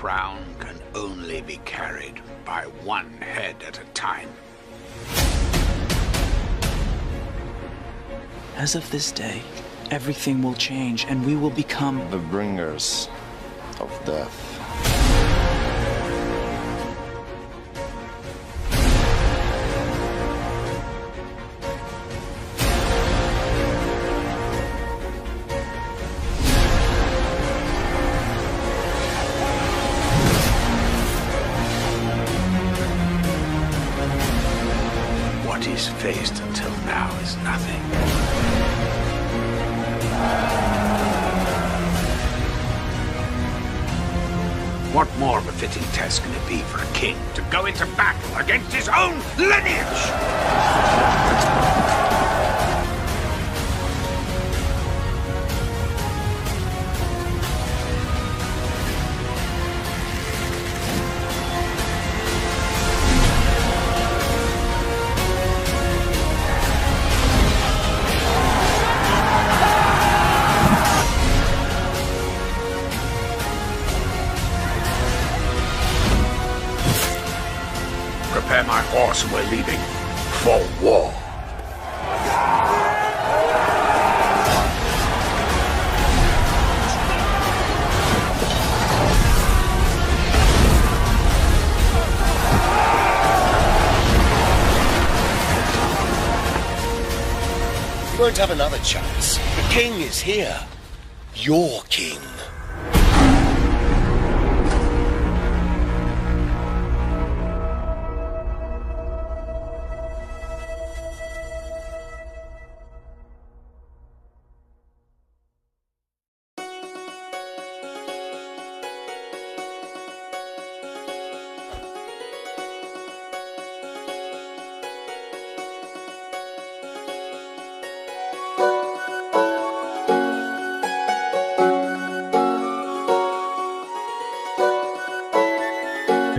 crown can only be carried by one head at a time. As of this day, everything will change and we will become the bringers of death. What he's faced until now is nothing. What more befitting test can it be for a king to go into battle against his own lineage? Prepare my horse, we're leaving for war. You won't have another chance. The king is here. Your king.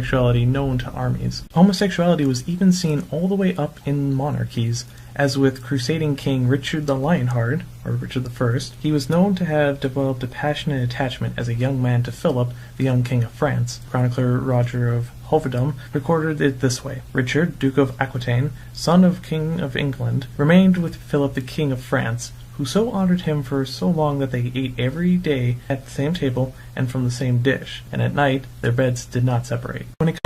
Homosexuality known to armies. Homosexuality was even seen all the way up in monarchies, as with crusading King Richard the Lionheart, or Richard I. He was known to have developed a passionate attachment as a young man to Philip, the young King of France. Chronicler Roger of Hovden recorded it this way: Richard, Duke of Aquitaine, son of King of England, remained with Philip the King of France, who so honored him for so long that they ate every day at the same table and from the same dish, and at night their beds did not separate. When it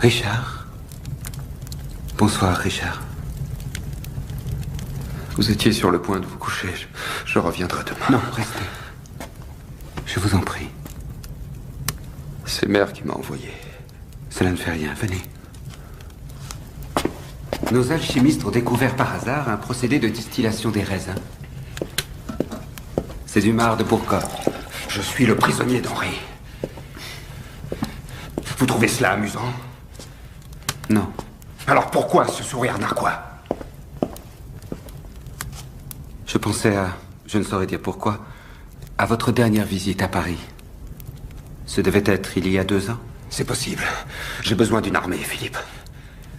Richard. Bonsoir, Richard. Vous étiez sur le point de vous coucher. Je reviendrai demain. Non, restez. Je vous en prie. C'est Mère qui m'a envoyé. Cela ne fait rien, venez. Nos alchimistes ont découvert par hasard un procédé de distillation des raisins. C'est du marc de Bourgogne. Je suis le prisonnier d'Henri. Vous trouvez cela amusant? Non. Alors pourquoi ce sourire narquois? Je pensais à... je ne saurais dire pourquoi... à votre dernière visite à Paris. Ce devait être il y a 2 ans. C'est possible. J'ai besoin d'une armée, Philippe.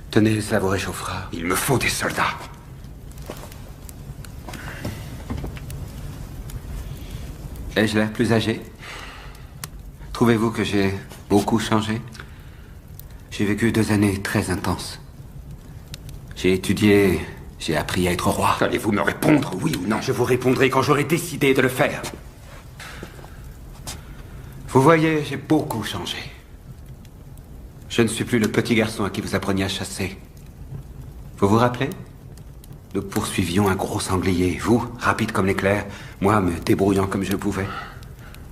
Tenez, cela vous réchauffera. Il me faut des soldats. Ai-je l'air plus âgé? Trouvez-vous que j'ai beaucoup changé? J'ai vécu 2 années très intenses. J'ai étudié, j'ai appris à être roi. Allez-vous me répondre, oui ou non? Je vous répondrai quand j'aurai décidé de le faire. Vous voyez, j'ai beaucoup changé. Je ne suis plus le petit garçon à qui vous appreniez à chasser. Vous vous rappelez? Nous poursuivions un gros sanglier, vous, rapide comme l'éclair, moi me débrouillant comme je pouvais.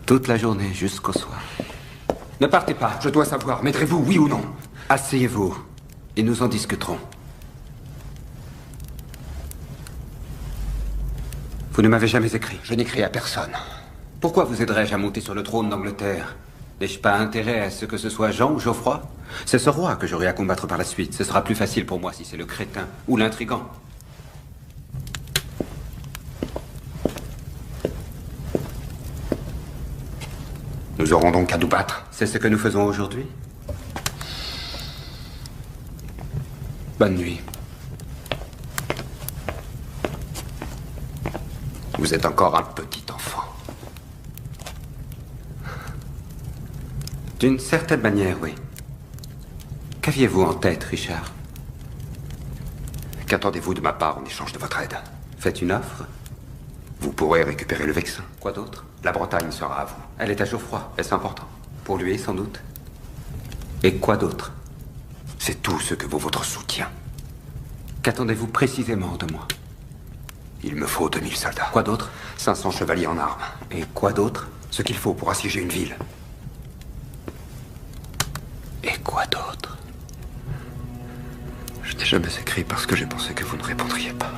Toute la journée jusqu'au soir. Ne partez pas, je dois savoir, m'aiderez-vous, oui ou non? Asseyez-vous, et nous en discuterons. Vous ne m'avez jamais écrit. Je n'écris à personne. Pourquoi vous aiderais-je à monter sur le trône d'Angleterre? N'ai-je pas intérêt à ce que ce soit Jean ou Geoffroy? C'est ce roi que j'aurai à combattre par la suite. Ce sera plus facile pour moi si c'est le crétin ou l'intrigant. Nous aurons donc à nous battre. C'est ce que nous faisons aujourd'hui. Bonne nuit. Vous êtes encore un petit enfant. D'une certaine manière, oui. Qu'aviez-vous en tête, Richard? Qu'attendez-vous de ma part en échange de votre aide? Faites une offre. Vous pourrez récupérer le Vexin. Quoi d'autre? La Bretagne sera à vous. Elle est à Geoffroy. Est-ce important? Pour lui, sans doute. Et quoi d'autre? C'est tout ce que vaut votre soutien. Qu'attendez-vous précisément de moi? Il me faut 2000 soldats. Quoi d'autre? 500 chevaliers en armes. Et quoi d'autre? Ce qu'il faut pour assiéger une ville. Et quoi d'autre? Je n'ai jamais écrit parce que j'ai pensé que vous ne répondriez pas.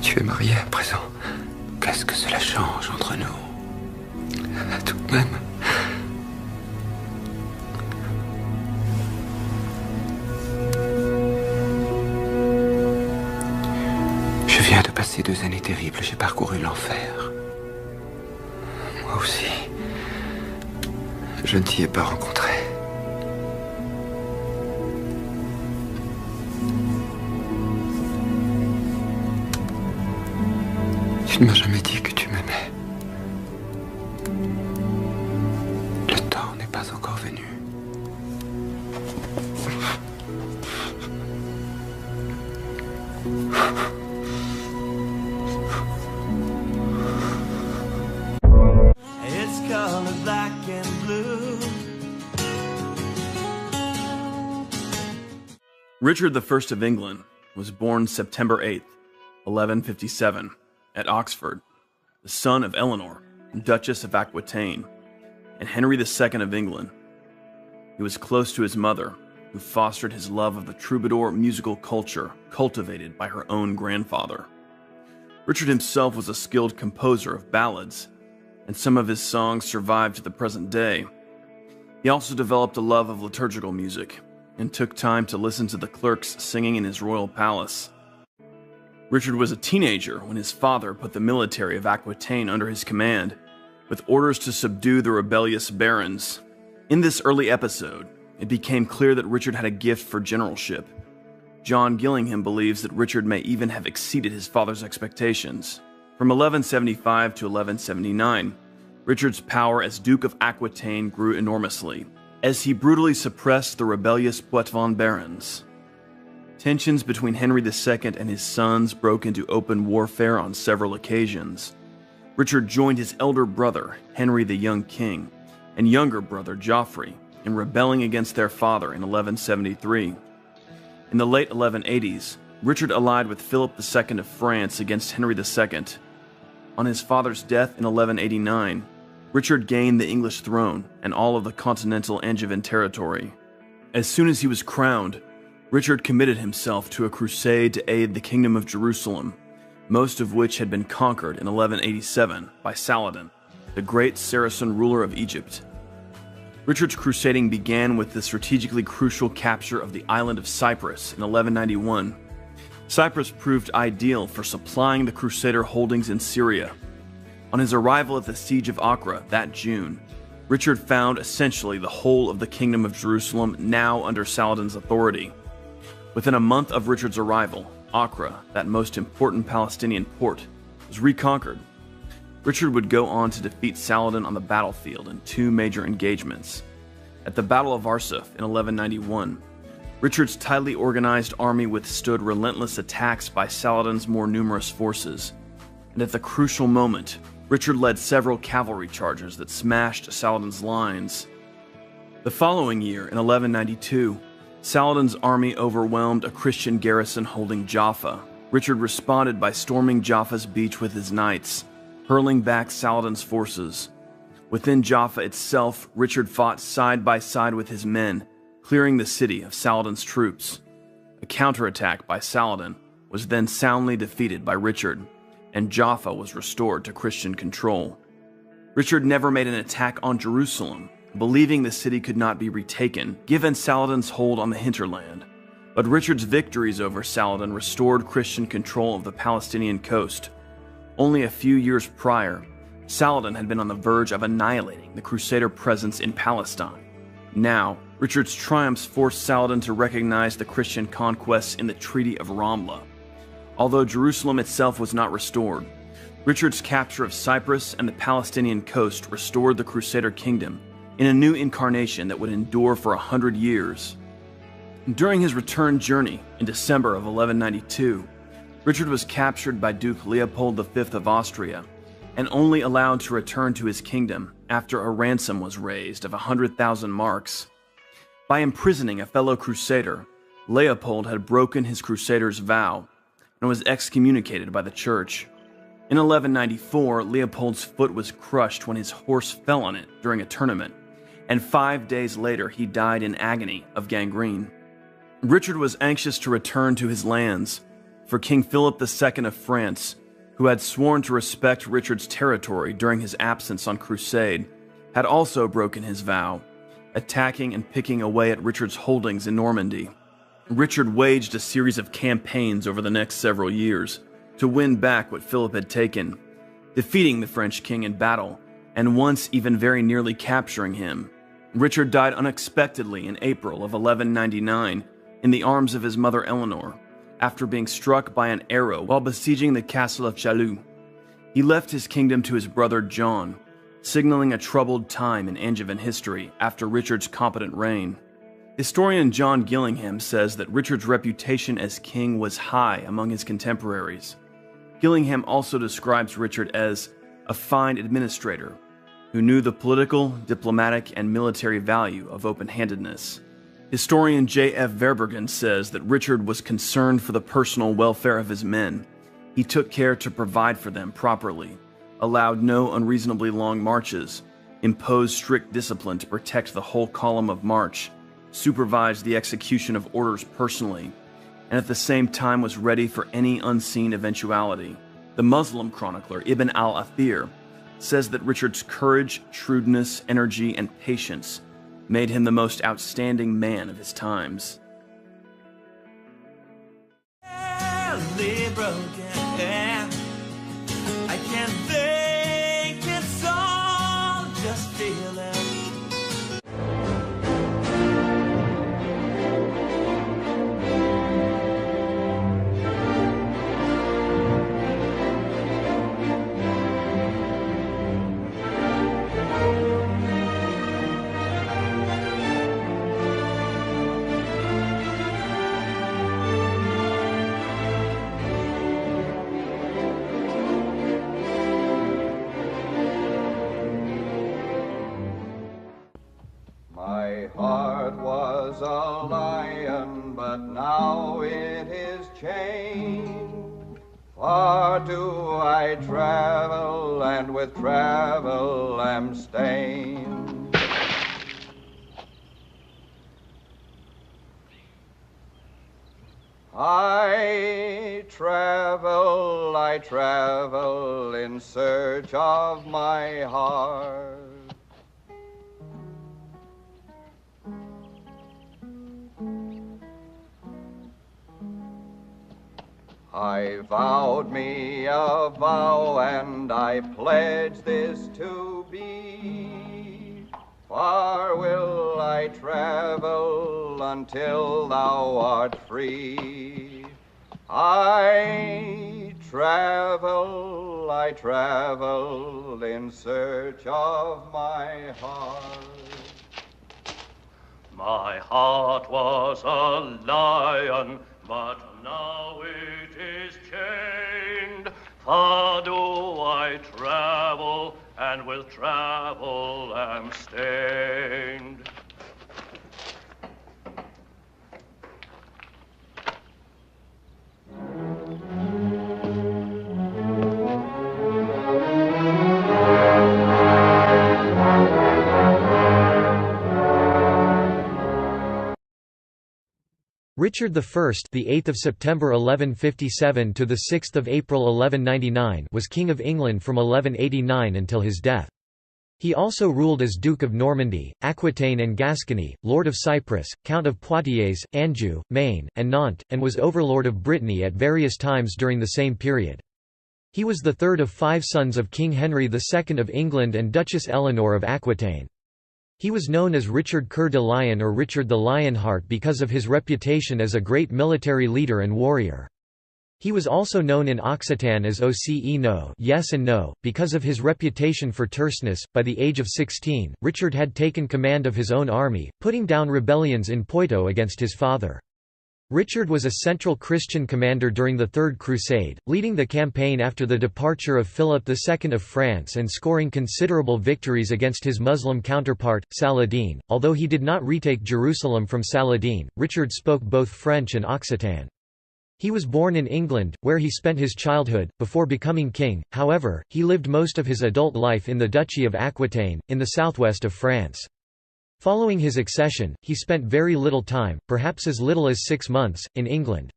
Tu es marié à présent. Qu'est-ce que cela change entre nous? Tout de même. Je viens de passer 2 années terribles. J'ai parcouru l'enfer. Moi aussi. Je ne t'y ai pas rencontré. Tu ne m'as jamais dit que tu m'aimais. Le temps n'est pas encore venu. It's colored black and blue. Richard I of England was born September 8th, 1157, at Oxford, the son of Eleanor, Duchess of Aquitaine, and Henry II of England. He was close to his mother, who fostered his love of the troubadour musical culture cultivated by her own grandfather. Richard himself was a skilled composer of ballads, and some of his songs survive to the present day. He also developed a love of liturgical music, and took time to listen to the clerks singing in his royal palace. Richard was a teenager when his father put the military of Aquitaine under his command, with orders to subdue the rebellious barons. In this early episode, it became clear that Richard had a gift for generalship. John Gillingham believes that Richard may even have exceeded his father's expectations. From 1175 to 1179, Richard's power as Duke of Aquitaine grew enormously, as he brutally suppressed the rebellious Poitevin barons. Tensions between Henry II and his sons broke into open warfare on several occasions. Richard joined his elder brother, Henry the Young King, and younger brother, Geoffrey, in rebelling against their father in 1173. In the late 1180s, Richard allied with Philip II of France against Henry II. On his father's death in 1189, Richard gained the English throne and all of the continental Angevin territory. As soon as he was crowned, Richard committed himself to a crusade to aid the Kingdom of Jerusalem, most of which had been conquered in 1187 by Saladin, the great Saracen ruler of Egypt. Richard's crusading began with the strategically crucial capture of the island of Cyprus in 1191. Cyprus proved ideal for supplying the Crusader holdings in Syria. On his arrival at the siege of Acre that June, Richard found essentially the whole of the Kingdom of Jerusalem now under Saladin's authority. Within a month of Richard's arrival, Acre, that most important Palestinian port, was reconquered. Richard would go on to defeat Saladin on the battlefield in 2 major engagements. At the Battle of Arsuf in 1191, Richard's tightly organized army withstood relentless attacks by Saladin's more numerous forces, and at the crucial moment, Richard led several cavalry charges that smashed Saladin's lines. The following year, in 1192, Saladin's army overwhelmed a Christian garrison holding Jaffa. Richard responded by storming Jaffa's beach with his knights, hurling back Saladin's forces. Within Jaffa itself, Richard fought side by side with his men, clearing the city of Saladin's troops. A counterattack by Saladin was then soundly defeated by Richard, and Jaffa was restored to Christian control. Richard never made an attack on Jerusalem, believing the city could not be retaken, given Saladin's hold on the hinterland. But Richard's victories over Saladin restored Christian control of the Palestinian coast. Only a few years prior, Saladin had been on the verge of annihilating the Crusader presence in Palestine. Now, Richard's triumphs forced Saladin to recognize the Christian conquests in the Treaty of Ramla. Although Jerusalem itself was not restored, Richard's capture of Cyprus and the Palestinian coast restored the Crusader kingdom in a new incarnation that would endure for 100 years. During his return journey in December of 1192, Richard was captured by Duke Leopold V of Austria and only allowed to return to his kingdom after a ransom was raised of 100,000 marks. By imprisoning a fellow crusader, Leopold had broken his crusader's vow and was excommunicated by the church. In 1194, Leopold's foot was crushed when his horse fell on it during a tournament, and 5 days later he died in agony of gangrene. Richard was anxious to return to his lands, for King Philip II of France, who had sworn to respect Richard's territory during his absence on crusade, had also broken his vow, attacking and picking away at Richard's holdings in Normandy. Richard waged a series of campaigns over the next several years to win back what Philip had taken, defeating the French king in battle, and once even very nearly capturing him. Richard died unexpectedly in April of 1199 in the arms of his mother Eleanor, after being struck by an arrow while besieging the castle of Chalus. He left his kingdom to his brother John, signaling a troubled time in Angevin history after Richard's competent reign. Historian John Gillingham says that Richard's reputation as king was high among his contemporaries. Gillingham also describes Richard as a fine administrator who knew the political, diplomatic, and military value of open-handedness. Historian J.F. Verbergen says that Richard was concerned for the personal welfare of his men. He took care to provide for them properly, allowed no unreasonably long marches, imposed strict discipline to protect the whole column of march, supervised the execution of orders personally, and at the same time was ready for any unseen eventuality. The Muslim chronicler Ibn al-Athir says that Richard's courage, shrewdness, energy, and patience made him the most outstanding man of his times. I can't think, it's all just feeling. My heart was a lion, but now it is chained. Far do I travel, and with travel am stained. I travel in search of my heart. I vowed me a vow, and I pledge this to be. Far will I travel until thou art free. I travel in search of my heart. My heart was a lion, but now it is chained. Far do I travel, and with travel am stained. Richard I, the 8th of September 1157 to the 6th of April 1199, was king of England from 1189 until his death. He also ruled as Duke of Normandy, Aquitaine and Gascony, Lord of Cyprus, Count of Poitiers, Anjou, Maine, and Nantes, and was overlord of Brittany at various times during the same period. He was the third of 5 sons of King Henry II of England and Duchess Eleanor of Aquitaine. He was known as Richard Coeur de Lion or Richard the Lionheart because of his reputation as a great military leader and warrior. He was also known in Occitan as Oce no, yes and no, because of his reputation for terseness. By the age of 16, Richard had taken command of his own army, putting down rebellions in Poitou against his father. Richard was a central Christian commander during the Third Crusade, leading the campaign after the departure of Philip II of France and scoring considerable victories against his Muslim counterpart, Saladin. Although he did not retake Jerusalem from Saladin, Richard spoke both French and Occitan. He was born in England, where he spent his childhood. Before becoming king, however, he lived most of his adult life in the Duchy of Aquitaine, in the southwest of France. Following his accession, he spent very little time, perhaps as little as 6 months, in England.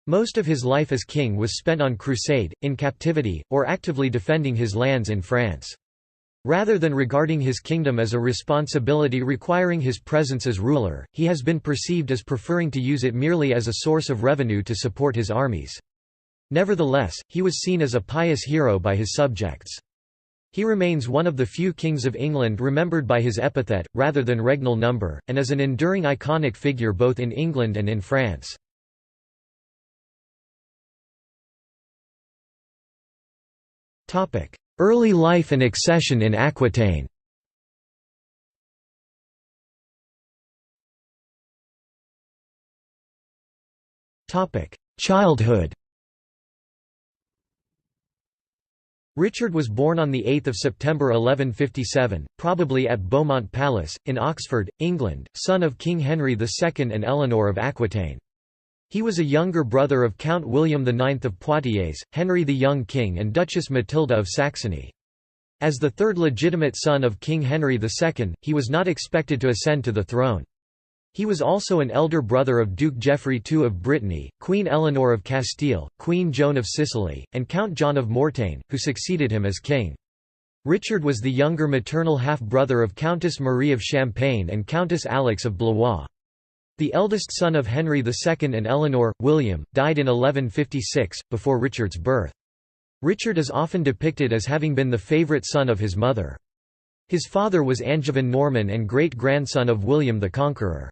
Most of his life as king was spent on crusade, in captivity, or actively defending his lands in France. Rather than regarding his kingdom as a responsibility requiring his presence as ruler, he has been perceived as preferring to use it merely as a source of revenue to support his armies. Nevertheless, he was seen as a pious hero by his subjects. He remains one of the few kings of England remembered by his epithet, rather than regnal number, and is an enduring iconic figure both in England and in France. Early life and accession in Aquitaine. Childhood. Richard was born on 8 September 1157, probably at Beaumont Palace, in Oxford, England, son of King Henry II and Eleanor of Aquitaine. He was a younger brother of Count William IX of Poitiers, Henry the Young King and Duchess Matilda of Saxony. As the third legitimate son of King Henry II, he was not expected to ascend to the throne. He was also an elder brother of Duke Geoffrey II of Brittany, Queen Eleanor of Castile, Queen Joan of Sicily, and Count John of Mortagne, who succeeded him as king. Richard was the younger maternal half-brother of Countess Marie of Champagne and Countess Alix of Blois. The eldest son of Henry II and Eleanor, William, died in 1156, before Richard's birth. Richard is often depicted as having been the favourite son of his mother. His father was Angevin Norman and great-grandson of William the Conqueror.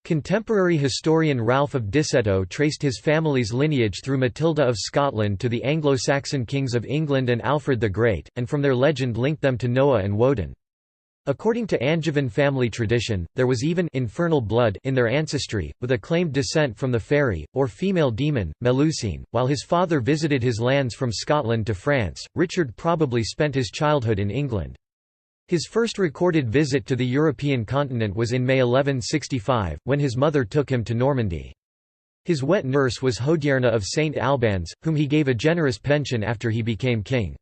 Contemporary historian Ralph of Dicetto traced his family's lineage through Matilda of Scotland to the Anglo-Saxon kings of England and Alfred the Great, and from their legend linked them to Noah and Woden. According to Angevin family tradition, there was even infernal blood in their ancestry, with a claimed descent from the fairy, or female demon, Melusine. While his father visited his lands from Scotland to France, Richard probably spent his childhood in England. His first recorded visit to the European continent was in May 1165, when his mother took him to Normandy. His wet nurse was Hodierna of St. Albans, whom he gave a generous pension after he became king.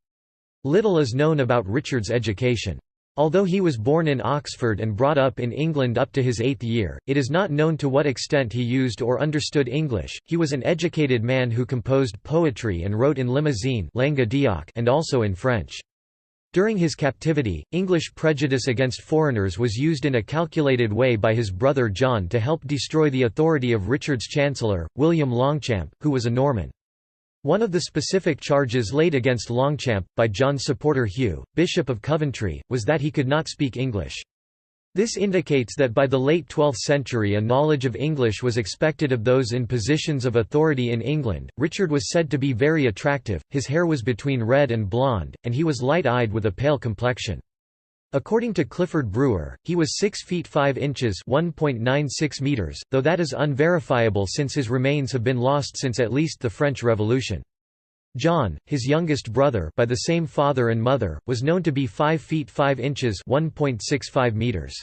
Little is known about Richard's education. Although he was born in Oxford and brought up in England up to his 8th year, it is not known to what extent he used or understood English. He was an educated man who composed poetry and wrote in Limousin langue d'oc and also in French. During his captivity, English prejudice against foreigners was used in a calculated way by his brother John to help destroy the authority of Richard's chancellor, William Longchamp, who was a Norman. One of the specific charges laid against Longchamp, by John's supporter Hugh, Bishop of Coventry, was that he could not speak English. This indicates that by the late 12th century a knowledge of English was expected of those in positions of authority in England. Richard was said to be very attractive, his hair was between red and blonde, and he was light-eyed with a pale complexion. According to Clifford Brewer, he was 6 feet 5 inches (1.96 meters), though that is unverifiable since his remains have been lost since at least the French Revolution. John, his youngest brother by the same father and mother, was known to be 5 feet 5 inches (1.65 meters).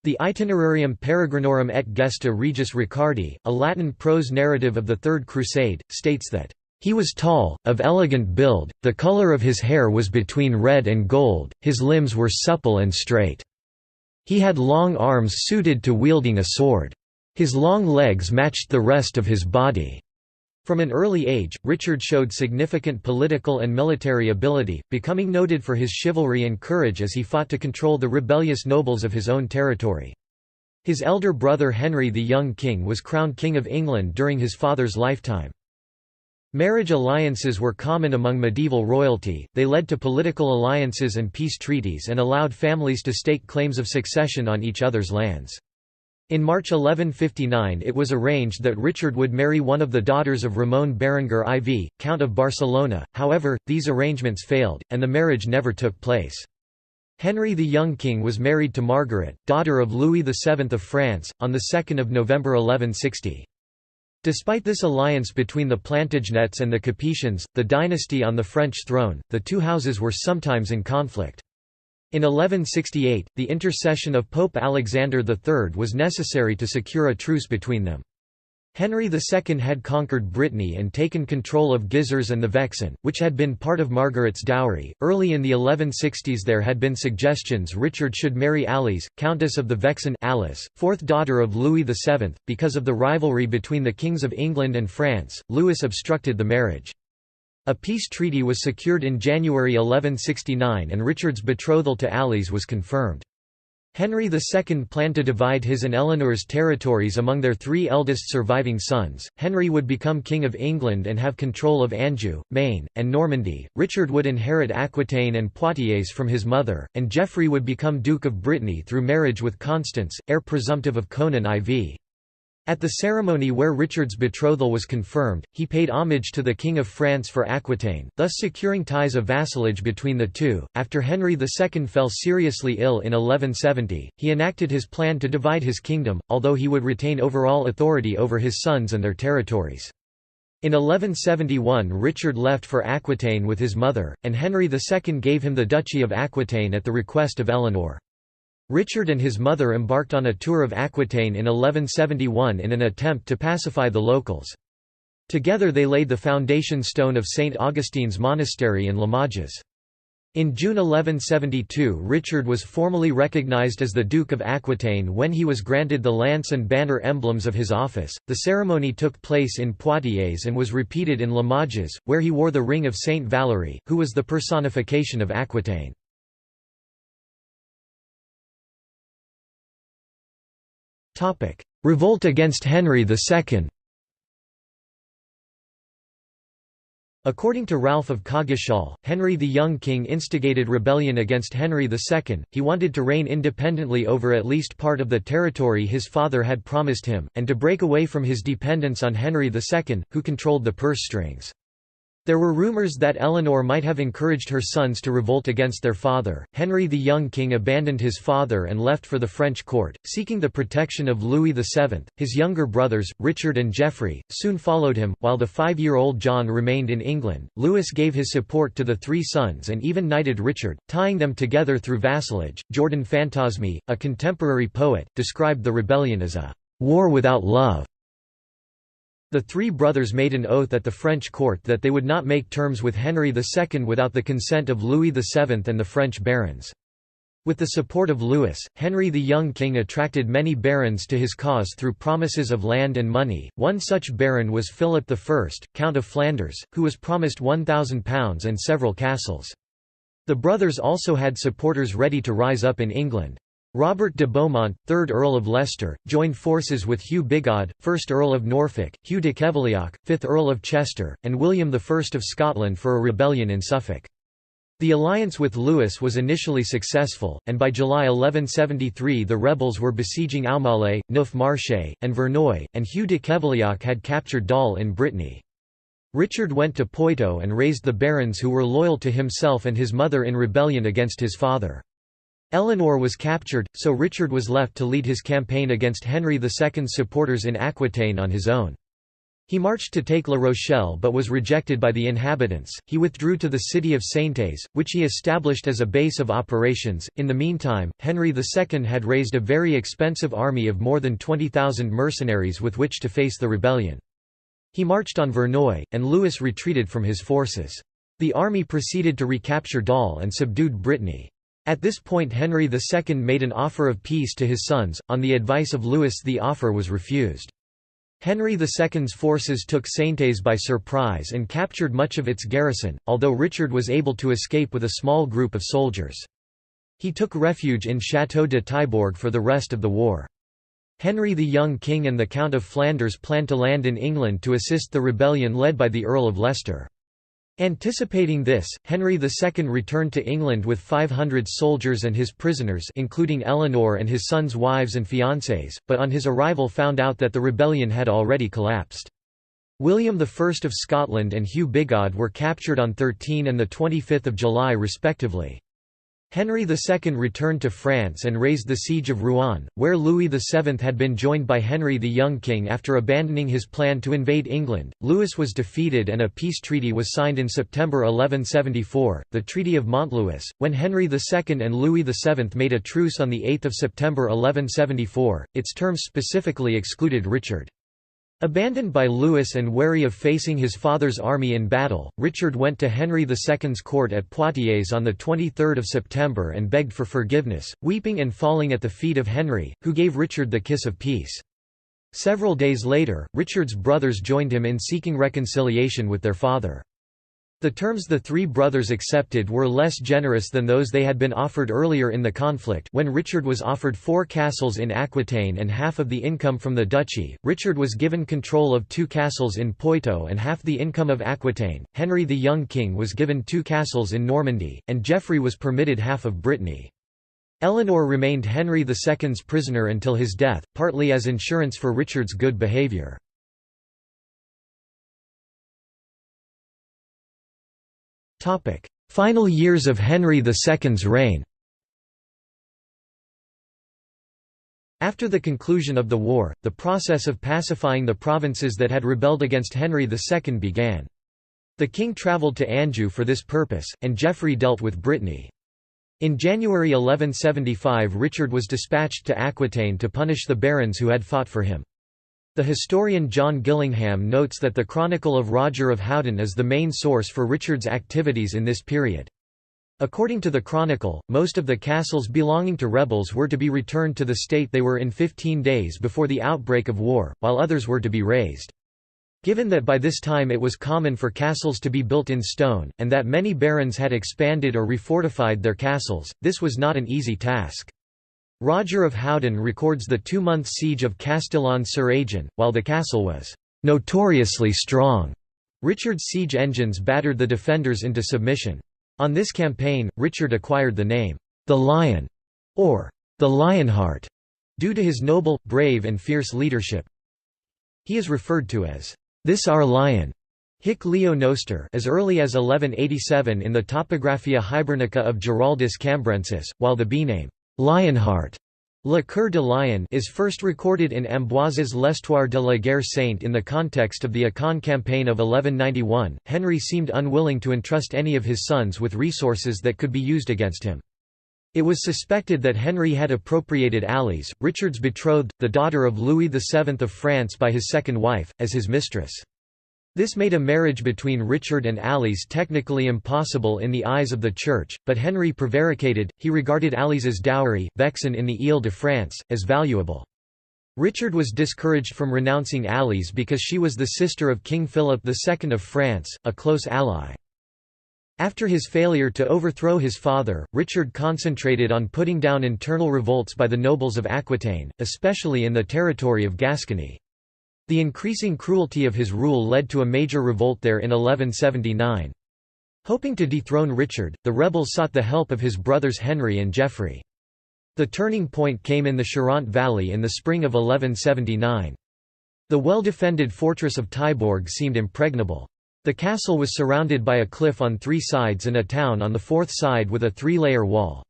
The Itinerarium Peregrinorum et Gesta Regis Ricardi, a Latin prose narrative of the Third Crusade, states that he was tall, of elegant build, the color of his hair was between red and gold, his limbs were supple and straight. He had long arms suited to wielding a sword. His long legs matched the rest of his body. From an early age, Richard showed significant political and military ability, becoming noted for his chivalry and courage as he fought to control the rebellious nobles of his own territory. His elder brother Henry the Young King was crowned King of England during his father's lifetime. Marriage alliances were common among medieval royalty, they led to political alliances and peace treaties and allowed families to stake claims of succession on each other's lands. In March 1159 it was arranged that Richard would marry one of the daughters of Ramon Berenguer IV, Count of Barcelona, however, these arrangements failed, and the marriage never took place. Henry the young king was married to Margaret, daughter of Louis VII of France, on 2 November 1160. Despite this alliance between the Plantagenets and the Capetians, the dynasty on the French throne, the two houses were sometimes in conflict. In 1168, the intercession of Pope Alexander III was necessary to secure a truce between them. Henry II had conquered Brittany and taken control of Gizers and the Vexin, which had been part of Margaret's dowry. Early in the 1160s there had been suggestions Richard should marry Alice, Countess of the Vexin, Alice, fourth daughter of Louis VII. Because of the rivalry between the kings of England and France, Louis obstructed the marriage. A peace treaty was secured in January 1169 and Richard's betrothal to Alice was confirmed. Henry II planned to divide his and Eleanor's territories among their three eldest surviving sons. Henry would become King of England and have control of Anjou, Maine, and Normandy. Richard would inherit Aquitaine and Poitiers from his mother, and Geoffrey would become Duke of Brittany through marriage with Constance, heir presumptive of Conan IV. At the ceremony where Richard's betrothal was confirmed, he paid homage to the King of France for Aquitaine, thus securing ties of vassalage between the two. After Henry II fell seriously ill in 1170, he enacted his plan to divide his kingdom, although he would retain overall authority over his sons and their territories. In 1171 Richard left for Aquitaine with his mother, and Henry II gave him the Duchy of Aquitaine at the request of Eleanor. Richard and his mother embarked on a tour of Aquitaine in 1171 in an attempt to pacify the locals. Together they laid the foundation stone of St. Augustine's Monastery in Limoges. In June 1172 Richard was formally recognized as the Duke of Aquitaine when he was granted the lance and banner emblems of his office. The ceremony took place in Poitiers and was repeated in Limoges, where he wore the ring of Saint Valery, who was the personification of Aquitaine. Revolt against Henry II. According to Ralph of Coggeshall, Henry the young king instigated rebellion against Henry II. He wanted to reign independently over at least part of the territory his father had promised him, and to break away from his dependence on Henry II, who controlled the purse strings. There were rumors that Eleanor might have encouraged her sons to revolt against their father. Henry the young king abandoned his father and left for the French court, seeking the protection of Louis VII. His younger brothers, Richard and Geoffrey, soon followed him, while the 5-year-old John remained in England. Louis gave his support to the three sons and even knighted Richard, tying them together through vassalage. Jordan Fantasme, a contemporary poet, described the rebellion as a war without love. The three brothers made an oath at the French court that they would not make terms with Henry II without the consent of Louis VII and the French barons. With the support of Louis, Henry the young king attracted many barons to his cause through promises of land and money. One such baron was Philip I, Count of Flanders, who was promised £1,000 and several castles. The brothers also had supporters ready to rise up in England. Robert de Beaumont, 3rd Earl of Leicester, joined forces with Hugh Bigod, 1st Earl of Norfolk, Hugh de Cavaliac, 5th Earl of Chester, and William I of Scotland for a rebellion in Suffolk. The alliance with Louis was initially successful, and by July 1173 the rebels were besieging Aumale, Neuf Marché, and Verneuil, and Hugh de Cavaliac had captured Dol in Brittany. Richard went to Poitou and raised the barons who were loyal to himself and his mother in rebellion against his father. Eleanor was captured, so Richard was left to lead his campaign against Henry II's supporters in Aquitaine on his own. He marched to take La Rochelle but was rejected by the inhabitants. He withdrew to the city of Saintes, which he established as a base of operations. In the meantime, Henry II had raised a very expensive army of more than 20,000 mercenaries with which to face the rebellion. He marched on Verneuil, and Louis retreated from his forces. The army proceeded to recapture Dol and subdued Brittany. At this point Henry II made an offer of peace to his sons. On the advice of Louis the offer was refused. Henry II's forces took Saintes by surprise and captured much of its garrison, although Richard was able to escape with a small group of soldiers. He took refuge in Château de Taillebourg for the rest of the war. Henry the young king and the Count of Flanders planned to land in England to assist the rebellion led by the Earl of Leicester. Anticipating this, Henry II returned to England with 500 soldiers and his prisoners, including Eleanor and his sons' wives and fiancées, but on his arrival found out that the rebellion had already collapsed. William I of Scotland and Hugh Bigod were captured on 13 and 25 July respectively. Henry II returned to France and raised the siege of Rouen, where Louis VII had been joined by Henry the young king after abandoning his plan to invade England. Louis was defeated and a peace treaty was signed in September 1174, the Treaty of Montlouis, when Henry II and Louis VII made a truce on 8 September 1174. Its terms specifically excluded Richard. Abandoned by Louis and wary of facing his father's army in battle, Richard went to Henry II's court at Poitiers on 23 September and begged for forgiveness, weeping and falling at the feet of Henry, who gave Richard the kiss of peace. Several days later, Richard's brothers joined him in seeking reconciliation with their father. The terms the three brothers accepted were less generous than those they had been offered earlier in the conflict, when Richard was offered 4 castles in Aquitaine and half of the income from the duchy. Richard was given control of 2 castles in Poitou and half the income of Aquitaine. Henry the young king was given 2 castles in Normandy, and Geoffrey was permitted half of Brittany. Eleanor remained Henry II's prisoner until his death, partly as insurance for Richard's good behaviour. Final years of Henry II's reign. After the conclusion of the war, the process of pacifying the provinces that had rebelled against Henry II began. The king travelled to Anjou for this purpose, and Geoffrey dealt with Brittany. In January 1175 Richard was dispatched to Aquitaine to punish the barons who had fought for him. The historian John Gillingham notes that the Chronicle of Roger of Hovden is the main source for Richard's activities in this period. According to the Chronicle, most of the castles belonging to rebels were to be returned to the state they were in 15 days before the outbreak of war, while others were to be razed. Given that by this time it was common for castles to be built in stone, and that many barons had expanded or refortified their castles, this was not an easy task. Roger of Hovden records the 2-month siege of Castillon-sur-Agen, while the castle was notoriously strong. Richard's siege engines battered the defenders into submission. On this campaign, Richard acquired the name, the Lion, or the Lionheart, due to his noble, brave and fierce leadership. He is referred to as this our Lion, Hic Leo Noster, as early as 1187 in the Topographia Hibernica of Giraldus Cambrensis, while the B-name Lionheart, Le Coeur de Lion, is first recorded in Ambroise's L'Histoire de la Guerre Sainte in the context of the Acon campaign of 1191. Henry seemed unwilling to entrust any of his sons with resources that could be used against him. It was suspected that Henry had appropriated Alice, Richard's betrothed, the daughter of Louis VII of France by his second wife, as his mistress. This made a marriage between Richard and Alice technically impossible in the eyes of the Church, but Henry prevaricated. He regarded Alice's dowry, Vexin in the Ile-de-France, as valuable. Richard was discouraged from renouncing Alice because she was the sister of King Philip II of France, a close ally. After his failure to overthrow his father, Richard concentrated on putting down internal revolts by the nobles of Aquitaine, especially in the territory of Gascony. The increasing cruelty of his rule led to a major revolt there in 1179. Hoping to dethrone Richard, the rebels sought the help of his brothers Henry and Geoffrey. The turning point came in the Charente Valley in the spring of 1179. The well-defended fortress of Taillebourg seemed impregnable. The castle was surrounded by a cliff on 3 sides and a town on the 4th side with a 3-layer wall.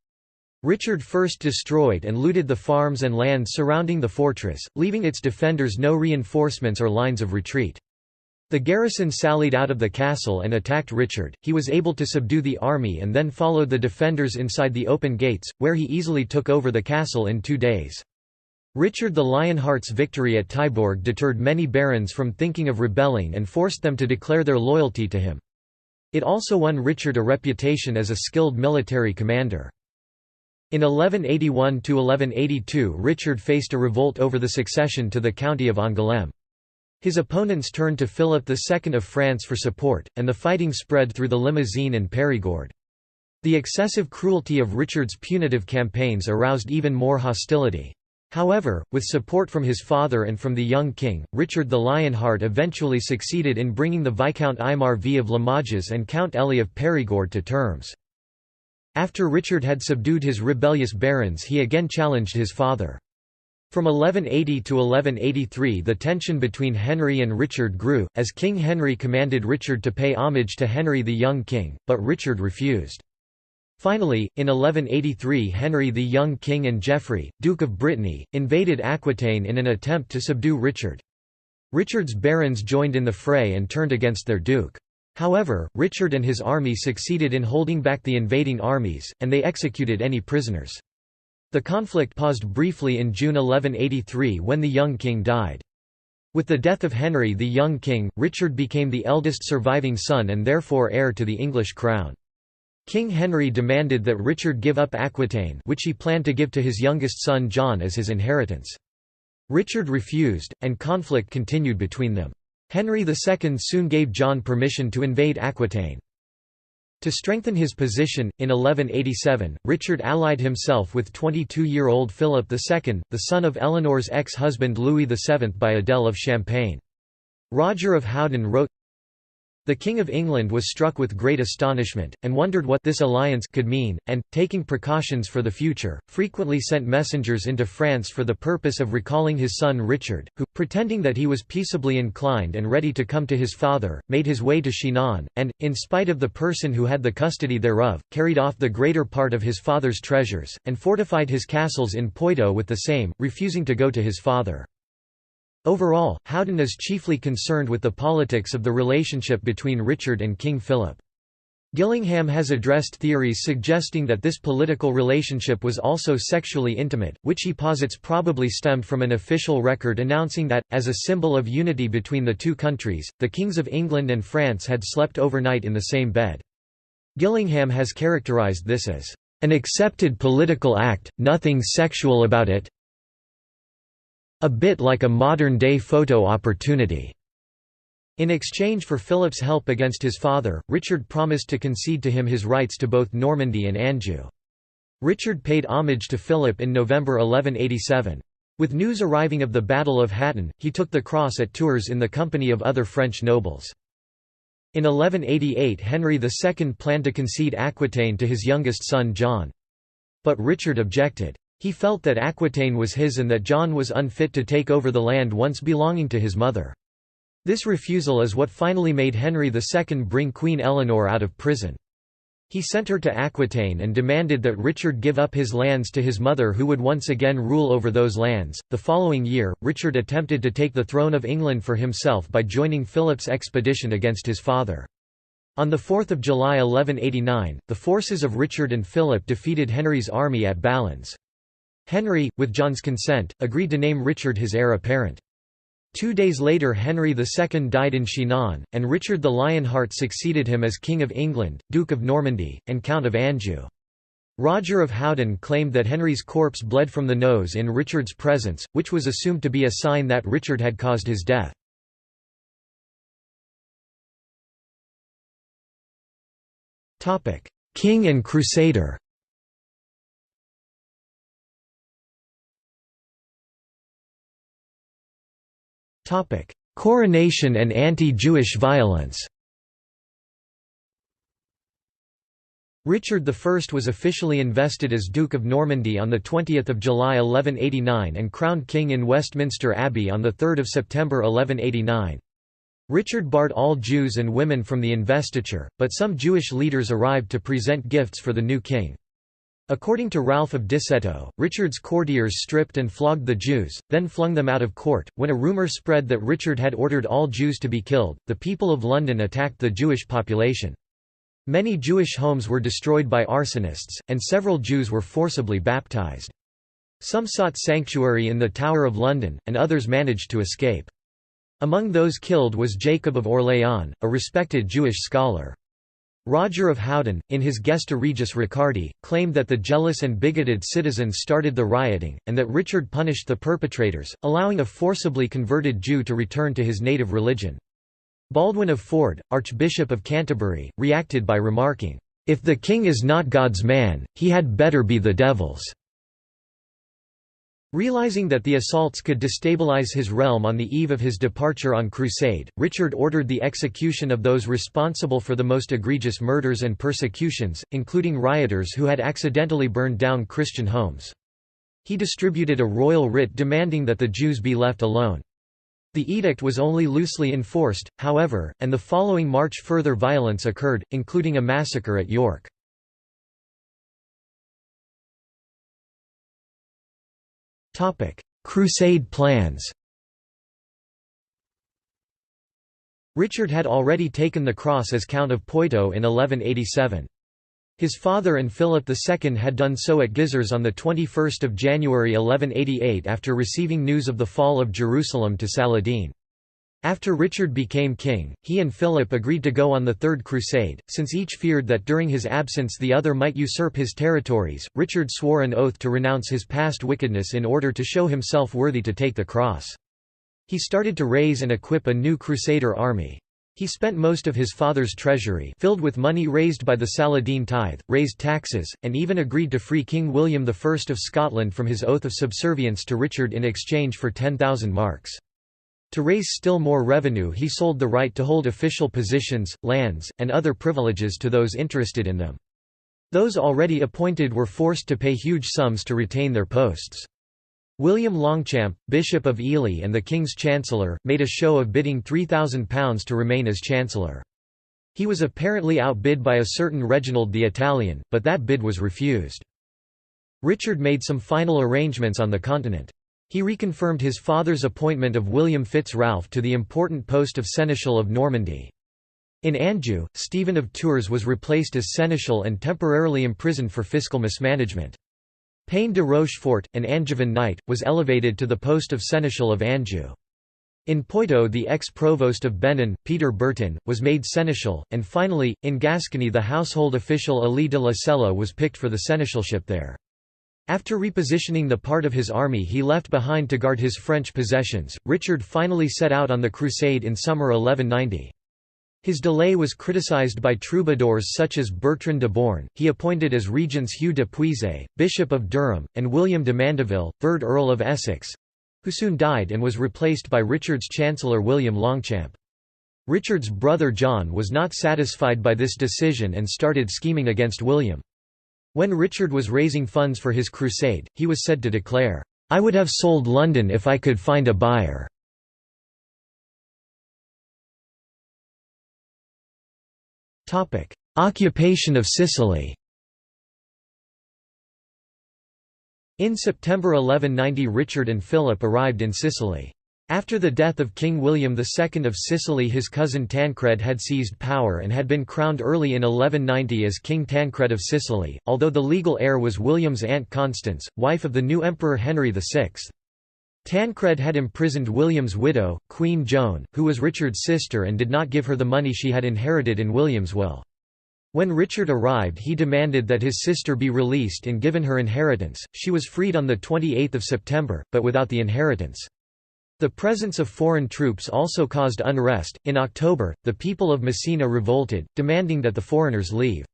Richard first destroyed and looted the farms and land surrounding the fortress, leaving its defenders no reinforcements or lines of retreat. The garrison sallied out of the castle and attacked Richard. He was able to subdue the army and then followed the defenders inside the open gates, where he easily took over the castle in 2 days. Richard the Lionheart's victory at Taillebourg deterred many barons from thinking of rebelling and forced them to declare their loyalty to him. It also won Richard a reputation as a skilled military commander. In 1181–1182 Richard faced a revolt over the succession to the county of Angoulême. His opponents turned to Philip II of France for support, and the fighting spread through the Limousin and Périgord. The excessive cruelty of Richard's punitive campaigns aroused even more hostility. However, with support from his father and from the young king, Richard the Lionheart eventually succeeded in bringing the Viscount Aymar V of Limoges and Count Elie of Périgord to terms. After Richard had subdued his rebellious barons, he again challenged his father. From 1180 to 1183 the tension between Henry and Richard grew, as King Henry commanded Richard to pay homage to Henry the young king, but Richard refused. Finally, in 1183 Henry the young king and Geoffrey, Duke of Brittany, invaded Aquitaine in an attempt to subdue Richard. Richard's barons joined in the fray and turned against their duke. However, Richard and his army succeeded in holding back the invading armies, and they executed any prisoners. The conflict paused briefly in June 1183 when the young king died. With the death of Henry the young king, Richard became the eldest surviving son and therefore heir to the English crown. King Henry demanded that Richard give up Aquitaine, which he planned to give to his youngest son John as his inheritance. Richard refused, and conflict continued between them. Henry II soon gave John permission to invade Aquitaine. To strengthen his position, in 1187, Richard allied himself with 22-year-old Philip II, the son of Eleanor's ex-husband Louis VII by Adele of Champagne. Roger of Hovden wrote, "The King of England was struck with great astonishment, and wondered what this alliance could mean, and, taking precautions for the future, frequently sent messengers into France for the purpose of recalling his son Richard, who, pretending that he was peaceably inclined and ready to come to his father, made his way to Chinon, and, in spite of the person who had the custody thereof, carried off the greater part of his father's treasures, and fortified his castles in Poitou with the same, refusing to go to his father." Overall, Hovden is chiefly concerned with the politics of the relationship between Richard and King Philip. Gillingham has addressed theories suggesting that this political relationship was also sexually intimate, which he posits probably stemmed from an official record announcing that, as a symbol of unity between the two countries, the kings of England and France had slept overnight in the same bed. Gillingham has characterized this as an accepted political act, nothing sexual about it. A bit like a modern-day photo opportunity. In exchange for Philip's help against his father, Richard promised to concede to him his rights to both Normandy and Anjou. Richard paid homage to Philip in November 1187. With news arriving of the Battle of Hattin, he took the cross at Tours in the company of other French nobles. In 1188 Henry II planned to concede Aquitaine to his youngest son John. But Richard objected. He felt that Aquitaine was his and that John was unfit to take over the land once belonging to his mother. This refusal is what finally made Henry II bring Queen Eleanor out of prison. He sent her to Aquitaine and demanded that Richard give up his lands to his mother, who would once again rule over those lands. The following year, Richard attempted to take the throne of England for himself by joining Philip's expedition against his father. On 4 July 1189, the forces of Richard and Philip defeated Henry's army at Balens. Henry, with John's consent, agreed to name Richard his heir apparent. 2 days later Henry II died in Chinon, and Richard the Lionheart succeeded him as King of England, Duke of Normandy, and Count of Anjou. Roger of Hovden claimed that Henry's corpse bled from the nose in Richard's presence, which was assumed to be a sign that Richard had caused his death. King and Crusader. Coronation and anti-Jewish violence. Richard I was officially invested as Duke of Normandy on 20 July 1189 and crowned king in Westminster Abbey on 3 September 1189. Richard barred all Jews and women from the investiture, but some Jewish leaders arrived to present gifts for the new king. According to Ralph of Dissetto, Richard's courtiers stripped and flogged the Jews, then flung them out of court. When a rumor spread that Richard had ordered all Jews to be killed, the people of London attacked the Jewish population. Many Jewish homes were destroyed by arsonists, and several Jews were forcibly baptized. Some sought sanctuary in the Tower of London, and others managed to escape. Among those killed was Jacob of Orléans, a respected Jewish scholar. Roger of Hovden, in his Gesta Regis Ricardi, claimed that the jealous and bigoted citizens started the rioting, and that Richard punished the perpetrators, allowing a forcibly converted Jew to return to his native religion. Baldwin of Ford, Archbishop of Canterbury, reacted by remarking, "If the king is not God's man, he had better be the devil's." Realizing that the assaults could destabilize his realm on the eve of his departure on crusade, Richard ordered the execution of those responsible for the most egregious murders and persecutions, including rioters who had accidentally burned down Christian homes. He distributed a royal writ demanding that the Jews be left alone. The edict was only loosely enforced, however, and the following March further violence occurred, including a massacre at York. Crusade plans. Richard had already taken the cross as Count of Poitou in 1187. His father and Philip II had done so at Gisors on 21 January 1188 after receiving news of the fall of Jerusalem to Saladin. After Richard became king, he and Philip agreed to go on the Third Crusade. Since each feared that during his absence the other might usurp his territories, Richard swore an oath to renounce his past wickedness in order to show himself worthy to take the cross. He started to raise and equip a new Crusader army. He spent most of his father's treasury, filled with money raised by the Saladin tithe, raised taxes, and even agreed to free King William I of Scotland from his oath of subservience to Richard in exchange for 10,000 marks. To raise still more revenue, he sold the right to hold official positions, lands, and other privileges to those interested in them. Those already appointed were forced to pay huge sums to retain their posts. William Longchamp, Bishop of Ely and the King's Chancellor, made a show of bidding £3,000 to remain as Chancellor. He was apparently outbid by a certain Reginald the Italian, but that bid was refused. Richard made some final arrangements on the continent. He reconfirmed his father's appointment of William Fitz-Ralph to the important post of Seneschal of Normandy. In Anjou, Stephen of Tours was replaced as Seneschal and temporarily imprisoned for fiscal mismanagement. Payne de Rochefort, an Angevin knight, was elevated to the post of Seneschal of Anjou. In Poitou the ex-provost of Benin, Peter Burton, was made seneschal, and finally, in Gascony the household official Elie de la Cella was picked for the seneschalship there. After repositioning the part of his army he left behind to guard his French possessions, Richard finally set out on the crusade in summer 1190. His delay was criticized by troubadours such as Bertrand de Born. He appointed as regents Hugh de Puiset, Bishop of Durham, and William de Mandeville, 3rd Earl of Essex, who soon died and was replaced by Richard's Chancellor William Longchamp. Richard's brother John was not satisfied by this decision and started scheming against William. When Richard was raising funds for his crusade, he was said to declare, "I would have sold London if I could find a buyer." Occupation of Sicily. In September 1190 Richard and Philip arrived in Sicily. After the death of King William II of Sicily, his cousin Tancred had seized power and had been crowned early in 1190 as King Tancred of Sicily, although the legal heir was William's aunt Constance, wife of the new Emperor Henry VI. Tancred had imprisoned William's widow, Queen Joan, who was Richard's sister, and did not give her the money she had inherited in William's will. When Richard arrived he demanded that his sister be released and given her inheritance. She was freed on 28 September, but without the inheritance. The presence of foreign troops also caused unrest. In October, the people of Messina revolted, demanding that the foreigners leave.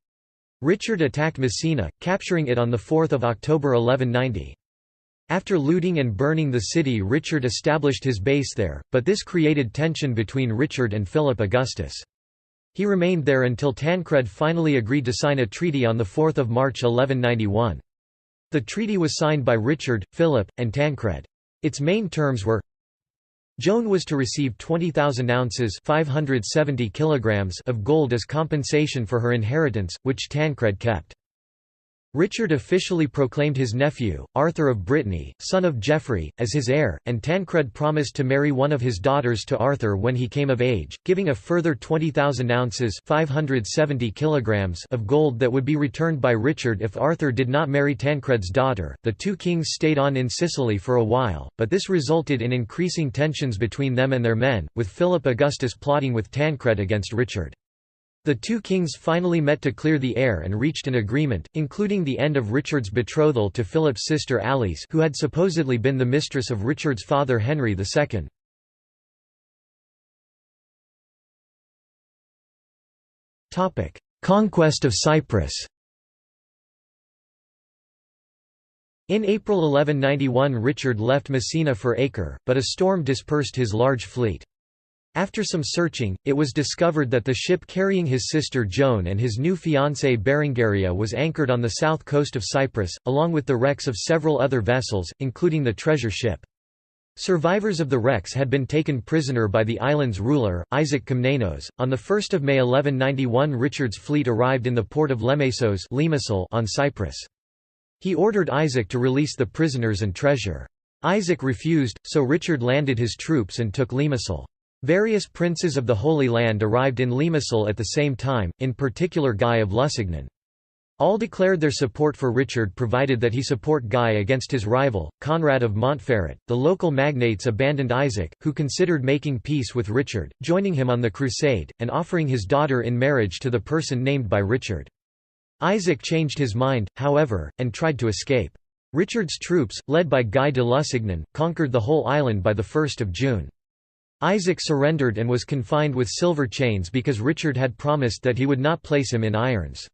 Richard attacked Messina, capturing it on 4 October 1190. After looting and burning the city, Richard established his base there, but this created tension between Richard and Philip Augustus. He remained there until Tancred finally agreed to sign a treaty on 4 March 1191. The treaty was signed by Richard, Philip, and Tancred. Its main terms were: Joan was to receive 20,000 ounces (570 kilograms) of gold as compensation for her inheritance, which Tancred kept. Richard officially proclaimed his nephew, Arthur of Brittany, son of Geoffrey, as his heir, and Tancred promised to marry one of his daughters to Arthur when he came of age, giving a further 20,000 ounces (570 kilograms) of gold that would be returned by Richard if Arthur did not marry Tancred's daughter. The two kings stayed on in Sicily for a while, but this resulted in increasing tensions between them and their men, with Philip Augustus plotting with Tancred against Richard. The two kings finally met to clear the air and reached an agreement, including the end of Richard's betrothal to Philip's sister Alice, who had supposedly been the mistress of Richard's father Henry II. Conquest of Cyprus. In April 1191 Richard left Messina for Acre, but a storm dispersed his large fleet. After some searching, it was discovered that the ship carrying his sister Joan and his new fiancée Berengaria was anchored on the south coast of Cyprus, along with the wrecks of several other vessels, including the treasure ship. Survivors of the wrecks had been taken prisoner by the island's ruler, Isaac Komnenos. On 1 May 1191 Richard's fleet arrived in the port of Limassol on Cyprus. He ordered Isaac to release the prisoners and treasure. Isaac refused, so Richard landed his troops and took Limassol. Various princes of the Holy Land arrived in Limassol at the same time, in particular Guy of Lusignan. All declared their support for Richard provided that he support Guy against his rival, Conrad of Montferrat. The local magnates abandoned Isaac, who considered making peace with Richard, joining him on the crusade, and offering his daughter in marriage to the person named by Richard. Isaac changed his mind, however, and tried to escape. Richard's troops, led by Guy de Lusignan, conquered the whole island by 1 June. Isaac surrendered and was confined with silver chains because Richard had promised that he would not place him in irons.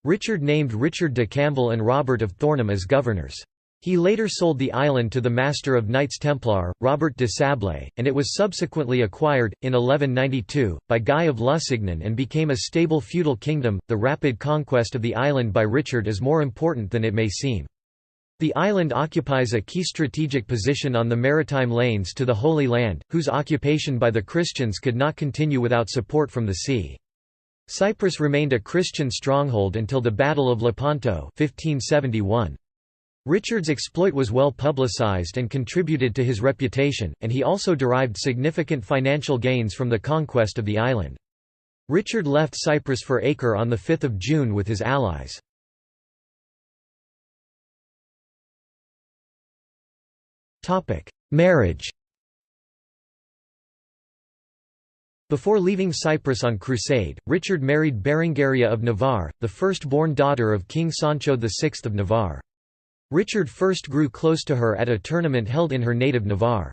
Richard named Richard de Cambel and Robert of Thornham as governors. He later sold the island to the Master of Knights Templar, Robert de Sablé, and it was subsequently acquired, in 1192, by Guy of Lusignan and became a stable feudal kingdom. The rapid conquest of the island by Richard is more important than it may seem. The island occupies a key strategic position on the maritime lanes to the Holy Land, whose occupation by the Christians could not continue without support from the sea. Cyprus remained a Christian stronghold until the Battle of Lepanto 1571. Richard's exploit was well publicized and contributed to his reputation, and he also derived significant financial gains from the conquest of the island. Richard left Cyprus for Acre on 5 June with his allies. Marriage. Before leaving Cyprus on crusade, Richard married Berengaria of Navarre, the first-born daughter of King Sancho VI of Navarre. Richard first grew close to her at a tournament held in her native Navarre.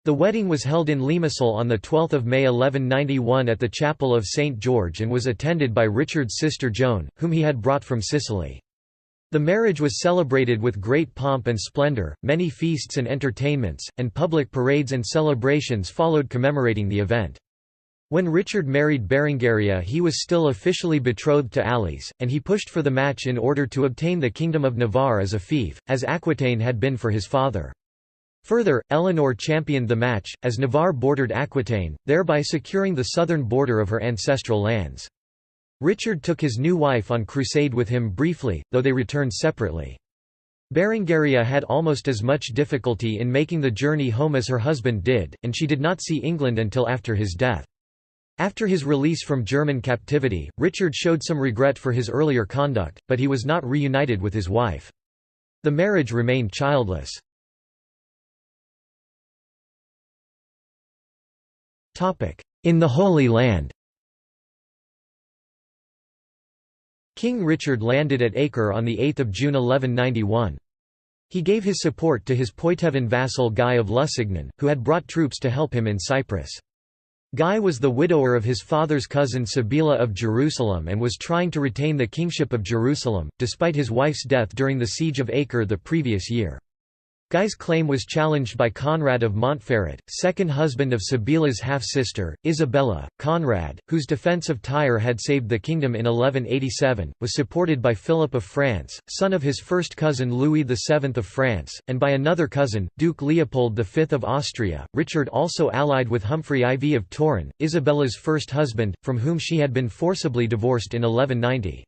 The wedding was held in Limassol on 12 May 1191 at the Chapel of St. George and was attended by Richard's sister Joan, whom he had brought from Sicily. The marriage was celebrated with great pomp and splendor, many feasts and entertainments, and public parades and celebrations followed commemorating the event. When Richard married Berengaria he was still officially betrothed to Alice, and he pushed for the match in order to obtain the Kingdom of Navarre as a fief, as Aquitaine had been for his father. Further, Eleanor championed the match, as Navarre bordered Aquitaine, thereby securing the southern border of her ancestral lands. Richard took his new wife on crusade with him briefly, though they returned separately. Berengaria had almost as much difficulty in making the journey home as her husband did, and she did not see England until after his death. After his release from German captivity, Richard showed some regret for his earlier conduct, but he was not reunited with his wife. The marriage remained childless. In the Holy Land. King Richard landed at Acre on 8 June 1191. He gave his support to his Poitevin vassal Guy of Lusignan, who had brought troops to help him in Cyprus. Guy was the widower of his father's cousin Sibylla of Jerusalem and was trying to retain the kingship of Jerusalem, despite his wife's death during the siege of Acre the previous year. Guy's claim was challenged by Conrad of Montferrat, second husband of Sibylla's half-sister, Isabella. Conrad, whose defence of Tyre had saved the kingdom in 1187, was supported by Philip of France, son of his first cousin Louis VII of France, and by another cousin, Duke Leopold V of Austria. Richard also allied with Humphrey IV of Touraine, Isabella's first husband, from whom she had been forcibly divorced in 1190.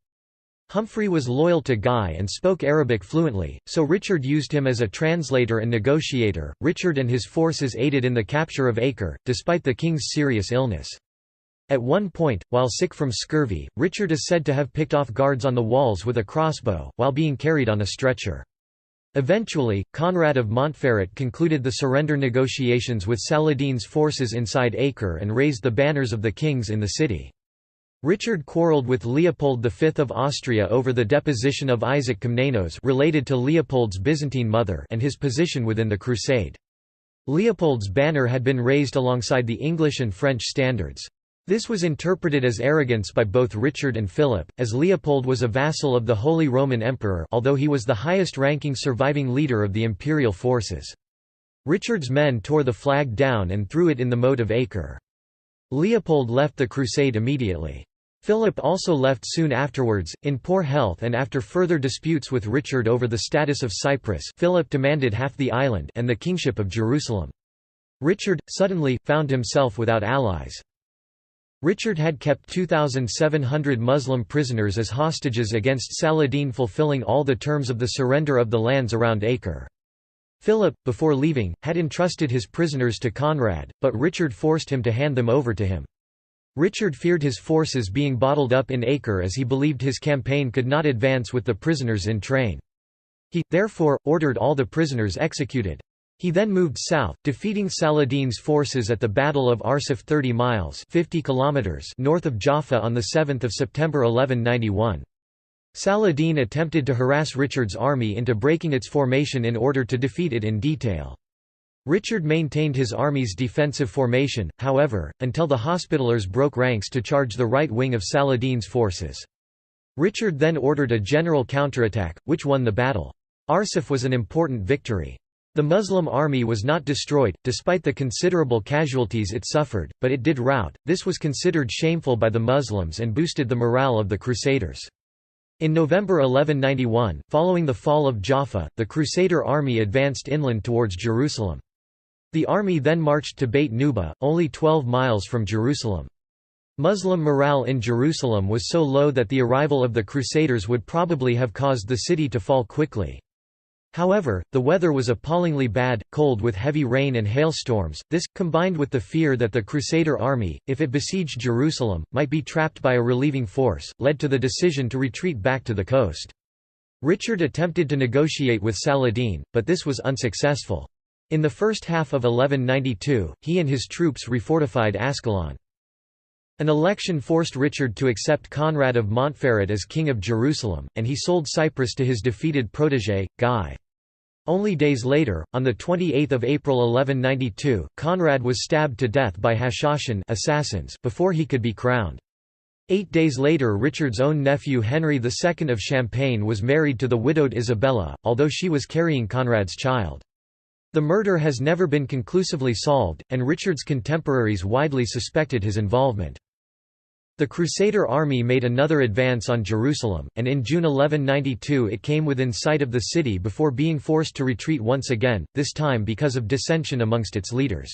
Humphrey was loyal to Guy and spoke Arabic fluently, so Richard used him as a translator and negotiator. Richard and his forces aided in the capture of Acre, despite the king's serious illness. At one point, while sick from scurvy, Richard is said to have picked off guards on the walls with a crossbow, while being carried on a stretcher. Eventually, Conrad of Montferrat concluded the surrender negotiations with Saladin's forces inside Acre and raised the banners of the kings in the city. Richard quarrelled with Leopold V of Austria over the deposition of Isaac Komnenos related to Leopold's Byzantine mother and his position within the crusade. Leopold's banner had been raised alongside the English and French standards. This was interpreted as arrogance by both Richard and Philip, as Leopold was a vassal of the Holy Roman Emperor although he was the highest-ranking surviving leader of the imperial forces. Richard's men tore the flag down and threw it in the moat of Acre. Leopold left the crusade immediately. Philip also left soon afterwards, in poor health, and after further disputes with Richard over the status of Cyprus, Philip demanded half the island and the kingship of Jerusalem. Richard, suddenly, found himself without allies. Richard had kept 2,700 Muslim prisoners as hostages against Saladin, fulfilling all the terms of the surrender of the lands around Acre. Philip, before leaving, had entrusted his prisoners to Conrad, but Richard forced him to hand them over to him. Richard feared his forces being bottled up in Acre as he believed his campaign could not advance with the prisoners in train. He, therefore, ordered all the prisoners executed. He then moved south, defeating Saladin's forces at the Battle of Arsuf 30 miles 50 kilometers north of Jaffa on 7 September 1191. Saladin attempted to harass Richard's army into breaking its formation in order to defeat it in detail. Richard maintained his army's defensive formation, however, until the Hospitallers broke ranks to charge the right wing of Saladin's forces. Richard then ordered a general counterattack, which won the battle. Arsuf was an important victory. The Muslim army was not destroyed, despite the considerable casualties it suffered, but it did rout. This was considered shameful by the Muslims and boosted the morale of the Crusaders. In November 1191, following the fall of Jaffa, the Crusader army advanced inland towards Jerusalem. The army then marched to Beit Nuba, only 12 miles from Jerusalem. Muslim morale in Jerusalem was so low that the arrival of the Crusaders would probably have caused the city to fall quickly. However, the weather was appallingly bad, cold with heavy rain and hailstorms. This, combined with the fear that the Crusader army, if it besieged Jerusalem, might be trapped by a relieving force, led to the decision to retreat back to the coast. Richard attempted to negotiate with Saladin, but this was unsuccessful. In the first half of 1192, he and his troops refortified Ascalon. An election forced Richard to accept Conrad of Montferrat as king of Jerusalem, and he sold Cyprus to his defeated protégé, Guy. Only days later, on 28 April 1192, Conrad was stabbed to death by Hashashin assassins before he could be crowned. 8 days later, Richard's own nephew Henry II of Champagne was married to the widowed Isabella, although she was carrying Conrad's child. The murder has never been conclusively solved, and Richard's contemporaries widely suspected his involvement. The Crusader army made another advance on Jerusalem, and in June 1192 it came within sight of the city before being forced to retreat once again, this time because of dissension amongst its leaders.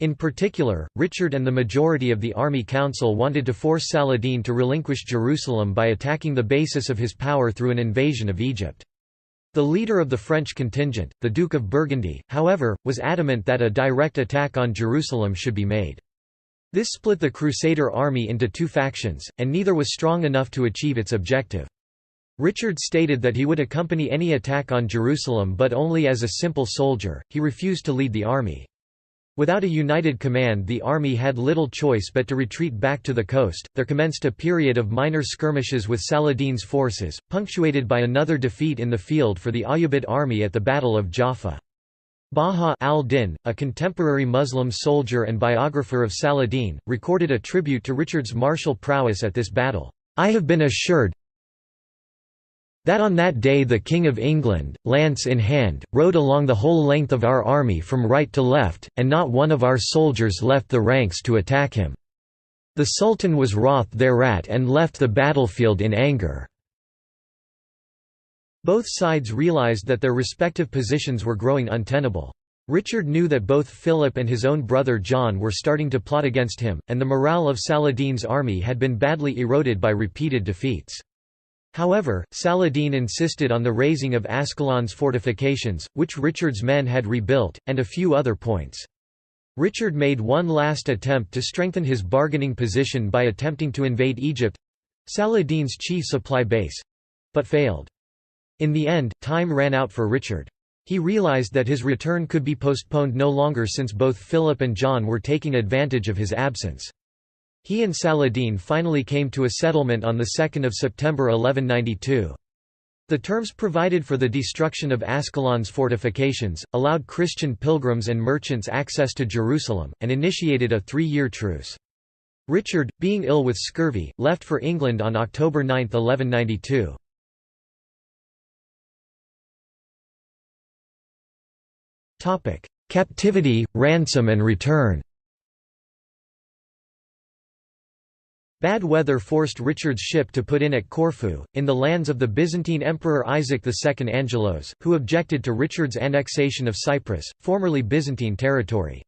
In particular, Richard and the majority of the army council wanted to force Saladin to relinquish Jerusalem by attacking the basis of his power through an invasion of Egypt. The leader of the French contingent, the Duke of Burgundy, however, was adamant that a direct attack on Jerusalem should be made. This split the Crusader army into two factions, and neither was strong enough to achieve its objective. Richard stated that he would accompany any attack on Jerusalem but only as a simple soldier. He refused to lead the army. Without a united command, the army had little choice but to retreat back to the coast. There commenced a period of minor skirmishes with Saladin's forces, punctuated by another defeat in the field for the Ayyubid army at the Battle of Jaffa. Baha al-Din, a contemporary Muslim soldier and biographer of Saladin, recorded a tribute to Richard's martial prowess at this battle. "I have been assured that on that day the King of England, lance in hand, rode along the whole length of our army from right to left, and not one of our soldiers left the ranks to attack him. The Sultan was wroth thereat and left the battlefield in anger." Both sides realized that their respective positions were growing untenable. Richard knew that both Philip and his own brother John were starting to plot against him, and the morale of Saladin's army had been badly eroded by repeated defeats. However, Saladin insisted on the razing of Ascalon's fortifications, which Richard's men had rebuilt, and a few other points. Richard made one last attempt to strengthen his bargaining position by attempting to invade Egypt—Saladin's chief supply base—but failed. In the end, time ran out for Richard. He realized that his return could be postponed no longer since both Philip and John were taking advantage of his absence. He and Saladin finally came to a settlement on 2 September 1192. The terms provided for the destruction of Ascalon's fortifications, allowed Christian pilgrims and merchants access to Jerusalem, and initiated a 3-year truce. Richard, being ill with scurvy, left for England on October 9, 1192. Captivity, ransom and return. Bad weather forced Richard's ship to put in at Corfu, in the lands of the Byzantine Emperor Isaac II Angelos, who objected to Richard's annexation of Cyprus, formerly Byzantine territory.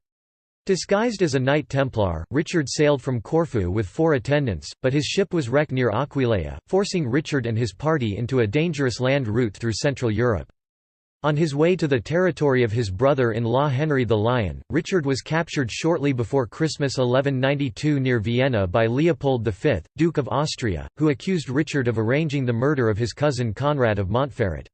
Disguised as a Knight Templar, Richard sailed from Corfu with 4 attendants, but his ship was wrecked near Aquileia, forcing Richard and his party into a dangerous land route through Central Europe. On his way to the territory of his brother-in-law Henry the Lion, Richard was captured shortly before Christmas 1192 near Vienna by Leopold V, Duke of Austria, who accused Richard of arranging the murder of his cousin Conrad of Montferrat.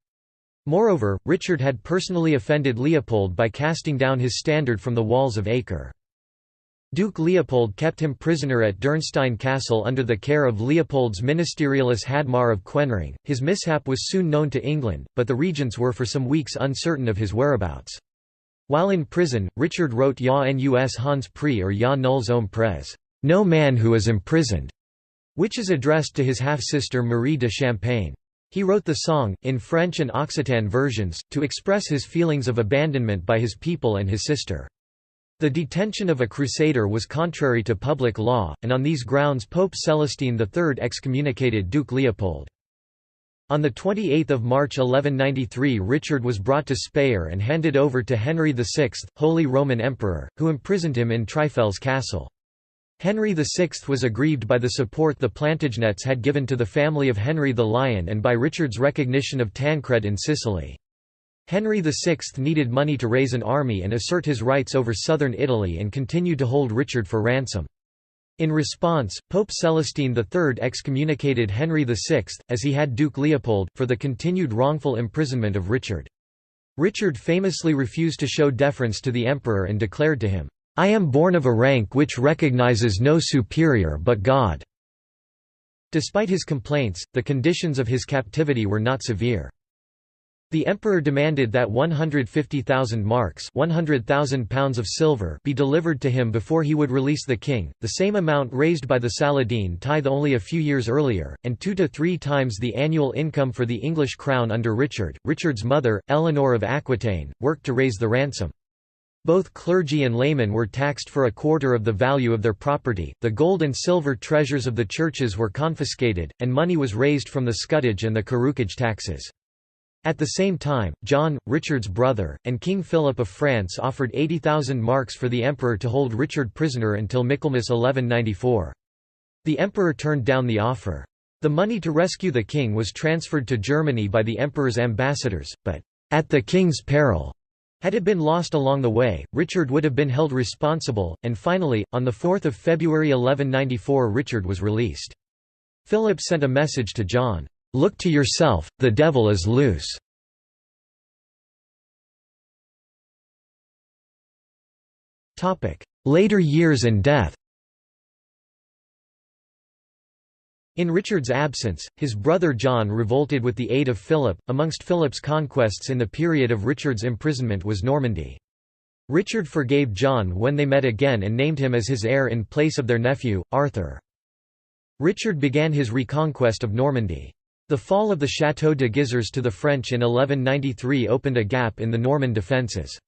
Moreover, Richard had personally offended Leopold by casting down his standard from the walls of Acre. Duke Leopold kept him prisoner at Dürnstein Castle under the care of Leopold's ministerialist Hadmar of Quenring. His mishap was soon known to England, but the regents were for some weeks uncertain of his whereabouts. While in prison, Richard wrote Ya Nus Hans Pri or Ya Nuls Homme Pres, No Man Who Is Imprisoned, which is addressed to his half-sister Marie de Champagne. He wrote the song, in French and Occitan versions, to express his feelings of abandonment by his people and his sister. The detention of a crusader was contrary to public law, and on these grounds Pope Celestine III excommunicated Duke Leopold. On 28 March 1193 Richard was brought to Speyer and handed over to Henry VI, Holy Roman Emperor, who imprisoned him in Trifels Castle. Henry VI was aggrieved by the support the Plantagenets had given to the family of Henry the Lion and by Richard's recognition of Tancred in Sicily. Henry VI needed money to raise an army and assert his rights over southern Italy and continued to hold Richard for ransom. In response, Pope Celestine III excommunicated Henry VI, as he had Duke Leopold, for the continued wrongful imprisonment of Richard. Richard famously refused to show deference to the emperor and declared to him, "I am born of a rank which recognizes no superior but God." Despite his complaints, the conditions of his captivity were not severe. The emperor demanded that 150,000 marks, 100,000 pounds of silver, be delivered to him before he would release the king, the same amount raised by the Saladin tithe only a few years earlier, and 2 to 3 times the annual income for the English crown under Richard. Richard's mother, Eleanor of Aquitaine, worked to raise the ransom. Both clergy and laymen were taxed for a quarter of the value of their property, the gold and silver treasures of the churches were confiscated, and money was raised from the scutage and the carucage taxes. At the same time, John, Richard's brother, and King Philip of France offered 80,000 marks for the emperor to hold Richard prisoner until Michaelmas 1194. The emperor turned down the offer. The money to rescue the king was transferred to Germany by the emperor's ambassadors, but, "at the king's peril." Had it been lost along the way, Richard would have been held responsible, and finally, on 4 February 1194 Richard was released. Philip sent a message to John, "Look to yourself, the devil is loose." Later years and death. In Richard's absence, his brother John revolted with the aid of Philip. Amongst Philip's conquests in the period of Richard's imprisonment was Normandy. Richard forgave John when they met again and named him as his heir in place of their nephew, Arthur. Richard began his reconquest of Normandy. The fall of the Château de Guisers to the French in 1193 opened a gap in the Norman defences.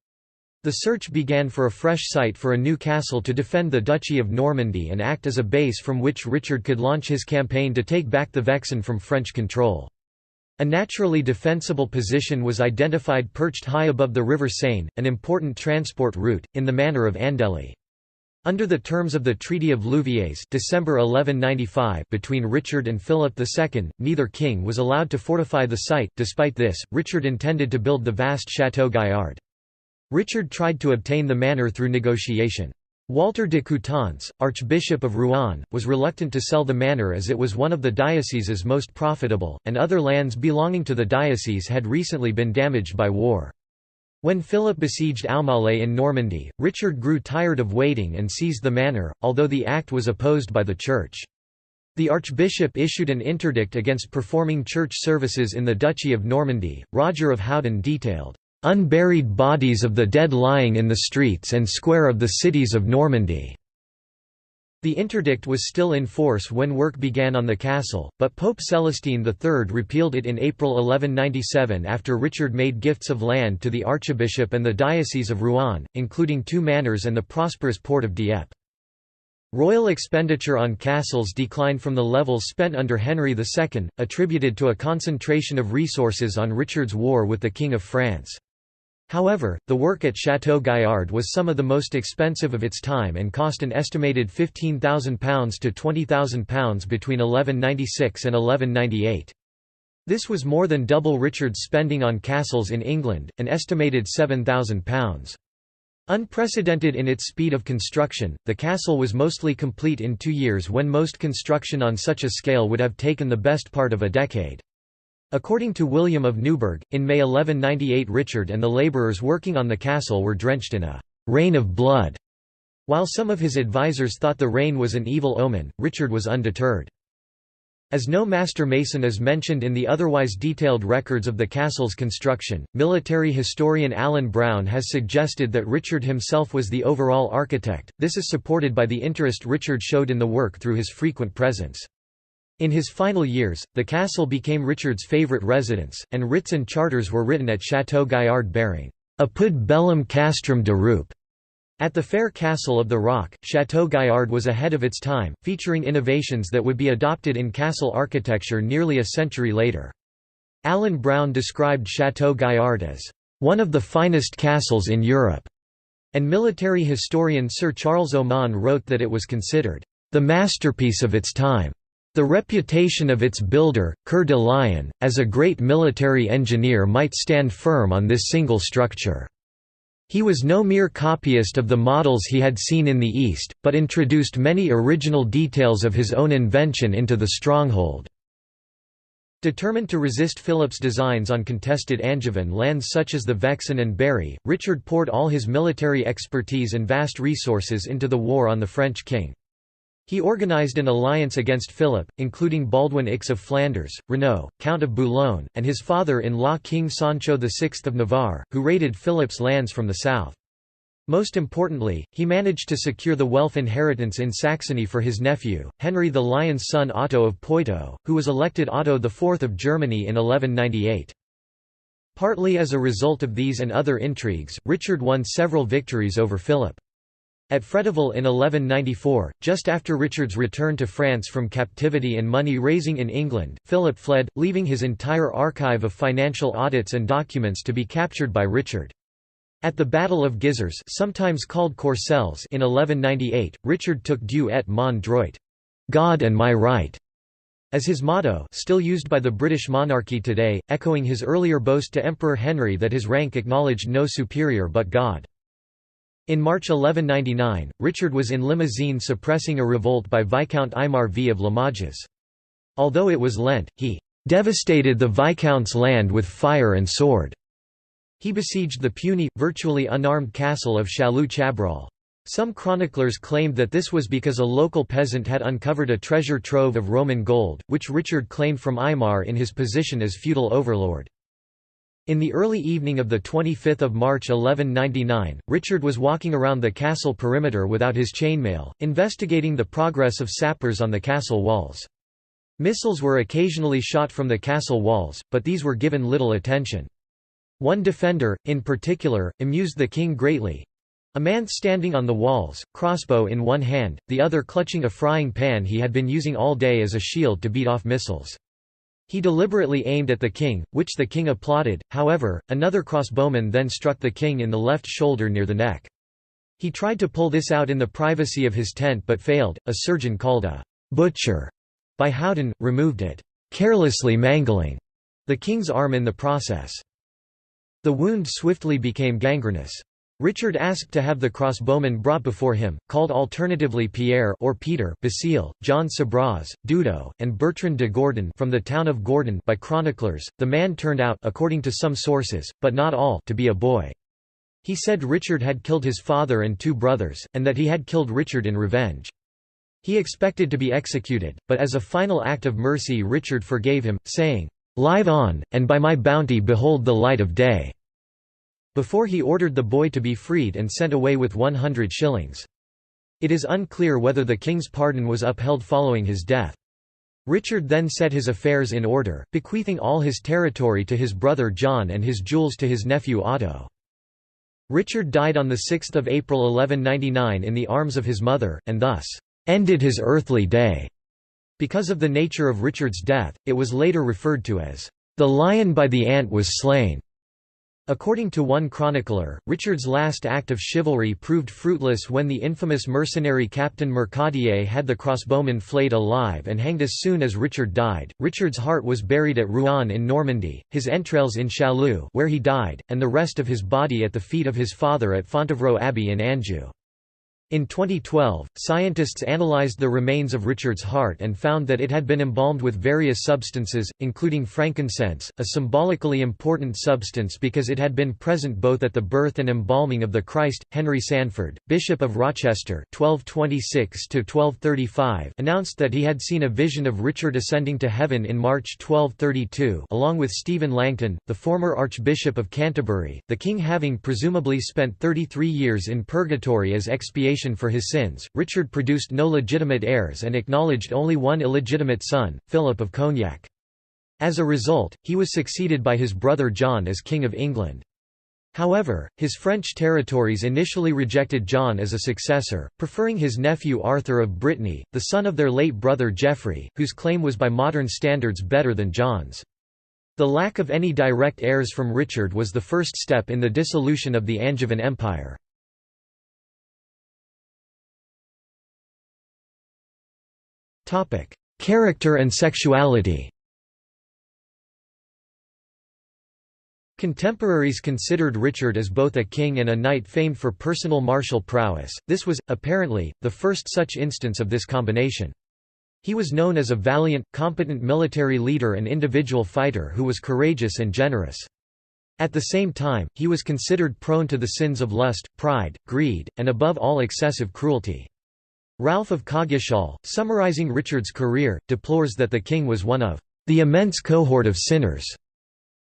The search began for a fresh site for a new castle to defend the Duchy of Normandy and act as a base from which Richard could launch his campaign to take back the Vexin from French control. A naturally defensible position was identified perched high above the River Seine, an important transport route, in the manor of Andely. Under the terms of the Treaty of Louviers December 1195 between Richard and Philip II, neither king was allowed to fortify the site. Despite this, Richard intended to build the vast Château Gaillard. Richard tried to obtain the manor through negotiation. Walter de Coutances, Archbishop of Rouen, was reluctant to sell the manor as it was one of the diocese's most profitable, and other lands belonging to the diocese had recently been damaged by war. When Philip besieged Aumale in Normandy, Richard grew tired of waiting and seized the manor, although the act was opposed by the Church. The Archbishop issued an interdict against performing church services in the Duchy of Normandy. Roger of Hovden detailed, "unburied bodies of the dead lying in the streets and square of the cities of Normandy." The interdict was still in force when work began on the castle, but Pope Celestine III repealed it in April 1197 after Richard made gifts of land to the archbishop and the diocese of Rouen, including 2 manors and the prosperous port of Dieppe. Royal expenditure on castles declined from the levels spent under Henry II, attributed to a concentration of resources on Richard's war with the King of France. However, the work at Château Gaillard was some of the most expensive of its time and cost an estimated £15,000 to £20,000 between 1196 and 1198. This was more than double Richard's spending on castles in England, an estimated £7,000. Unprecedented in its speed of construction, the castle was mostly complete in 2 years when most construction on such a scale would have taken the best part of a decade. According to William of Newburgh, in May 1198 Richard and the labourers working on the castle were drenched in a «rain of blood». While some of his advisers thought the rain was an evil omen, Richard was undeterred. As no master mason is mentioned in the otherwise detailed records of the castle's construction, military historian Alan Brown has suggested that Richard himself was the overall architect. This is supported by the interest Richard showed in the work through his frequent presence. In his final years, the castle became Richard's favourite residence, and writs and charters were written at Château Gaillard bearing apud bellum castrum de Rupe. At the fair castle of the Rock, Château Gaillard was ahead of its time, featuring innovations that would be adopted in castle architecture nearly a century later. Alan Brown described Château Gaillard as one of the finest castles in Europe, and military historian Sir Charles Oman wrote that it was considered the masterpiece of its time. The reputation of its builder, Coeur de Lion, as a great military engineer might stand firm on this single structure. He was no mere copyist of the models he had seen in the East, but introduced many original details of his own invention into the stronghold. Determined to resist Philip's designs on contested Angevin lands such as the Vexin and Berry, Richard poured all his military expertise and vast resources into the war on the French king. He organized an alliance against Philip, including Baldwin Ix of Flanders, Renaud, Count of Boulogne, and his father-in-law King Sancho VI of Navarre, who raided Philip's lands from the south. Most importantly, he managed to secure the Welf inheritance in Saxony for his nephew, Henry the Lion's son Otto of Poitou, who was elected Otto IV of Germany in 1198. Partly as a result of these and other intrigues, Richard won several victories over Philip. At Fréteval in 1194, just after Richard's return to France from captivity and money-raising in England, Philip fled, leaving his entire archive of financial audits and documents to be captured by Richard. At the Battle of Gizers, sometimes called Courcelles, in 1198, Richard took Dieu et mon droit, God and my right, as his motto, still used by the British monarchy today, echoing his earlier boast to Emperor Henry that his rank acknowledged no superior but God. In March 1199, Richard was in Limousin suppressing a revolt by Viscount Aymar V of Limoges. Although it was Lent, he "devastated the Viscount's land with fire and sword." He besieged the puny, virtually unarmed castle of Châlus-Chabrol. Some chroniclers claimed that this was because a local peasant had uncovered a treasure trove of Roman gold, which Richard claimed from Aymar in his position as feudal overlord. In the early evening of 25 March 1199, Richard was walking around the castle perimeter without his chainmail, investigating the progress of sappers on the castle walls. Missiles were occasionally shot from the castle walls, but these were given little attention. One defender, in particular, amused the king greatly. A man standing on the walls, crossbow in one hand, the other clutching a frying pan he had been using all day as a shield to beat off missiles. He deliberately aimed at the king, which the king applauded. However, another crossbowman then struck the king in the left shoulder near the neck. He tried to pull this out in the privacy of his tent but failed. A surgeon called a butcher by Hovden removed it, carelessly mangling the king's arm in the process. The wound swiftly became gangrenous. Richard asked to have the crossbowman brought before him, called alternatively Pierre or Peter Basile, John Sabraz, Dudo, and Bertrand de Gordon from the town of Gordon by chroniclers. The man turned out, according to some sources, but not all, to be a boy. He said Richard had killed his father and 2 brothers, and that he had killed Richard in revenge. He expected to be executed, but as a final act of mercy Richard forgave him, saying, "Live on, and by my bounty behold the light of day," before he ordered the boy to be freed and sent away with 100 shillings. It is unclear whether the king's pardon was upheld following his death. Richard then set his affairs in order, bequeathing all his territory to his brother John and his jewels to his nephew Otto. Richard died on 6 April 1199 in the arms of his mother, and thus, "ended his earthly day." Because of the nature of Richard's death, it was later referred to as, "the lion by the ant was slain." According to one chronicler, Richard's last act of chivalry proved fruitless when the infamous mercenary Captain Mercadier had the crossbowman flayed alive and hanged as soon as Richard died. Richard's heart was buried at Rouen in Normandy, his entrails in Chaillot, where he died, and the rest of his body at the feet of his father at Fontevraud Abbey in Anjou. In 2012, scientists analyzed the remains of Richard's heart and found that it had been embalmed with various substances, including frankincense, a symbolically important substance because it had been present both at the birth and embalming of the Christ. Henry Sanford, Bishop of Rochester (1226–1235), announced that he had seen a vision of Richard ascending to heaven in March 1232, along with Stephen Langton, the former Archbishop of Canterbury, the king having presumably spent 33 years in purgatory as expiation for his sins. Richard produced no legitimate heirs and acknowledged only one illegitimate son, Philip of Cognac. As a result, he was succeeded by his brother John as King of England. However, his French territories initially rejected John as a successor, preferring his nephew Arthur of Brittany, the son of their late brother Geoffrey, whose claim was by modern standards better than John's. The lack of any direct heirs from Richard was the first step in the dissolution of the Angevin Empire. Character and sexuality. Contemporaries considered Richard as both a king and a knight famed for personal martial prowess. This was, apparently, the first such instance of this combination. He was known as a valiant, competent military leader and individual fighter who was courageous and generous. At the same time, he was considered prone to the sins of lust, pride, greed, and above all excessive cruelty. Ralph of Coggeshall, summarizing Richard's career, deplores that the king was one of the immense cohort of sinners.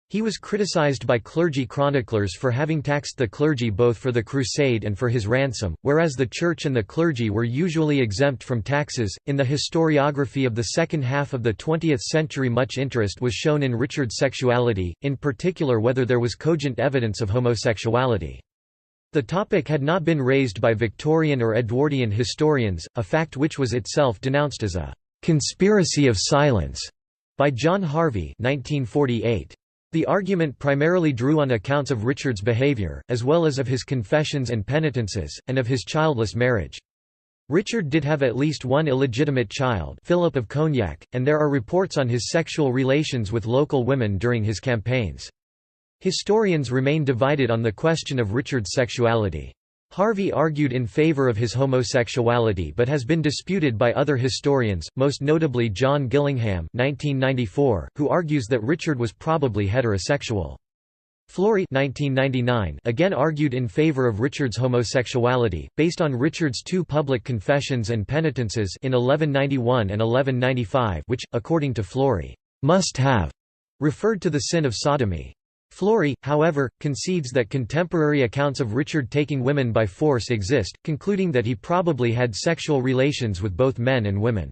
He was criticized by clergy chroniclers for having taxed the clergy both for the crusade and for his ransom, whereas the church and the clergy were usually exempt from taxes. In the historiography of the second half of the 20th century, much interest was shown in Richard's sexuality, in particular whether there was cogent evidence of homosexuality. The topic had not been raised by Victorian or Edwardian historians, a fact which was itself denounced as a conspiracy of silence by John Harvey 1948. The argument primarily drew on accounts of Richard's behaviour, as well as of his confessions and penitences, and of his childless marriage. Richard did have at least one illegitimate child, Philip of Cognac, and there are reports on his sexual relations with local women during his campaigns. Historians remain divided on the question of Richard's sexuality. Harvey argued in favor of his homosexuality but has been disputed by other historians, most notably John Gillingham 1994, who argues that Richard was probably heterosexual. Flory 1999 again argued in favor of Richard's homosexuality, based on Richard's two public confessions and penitences in 1191 and 1195 which, according to Flory, must have referred to the sin of sodomy. Flory, however, concedes that contemporary accounts of Richard taking women by force exist, concluding that he probably had sexual relations with both men and women.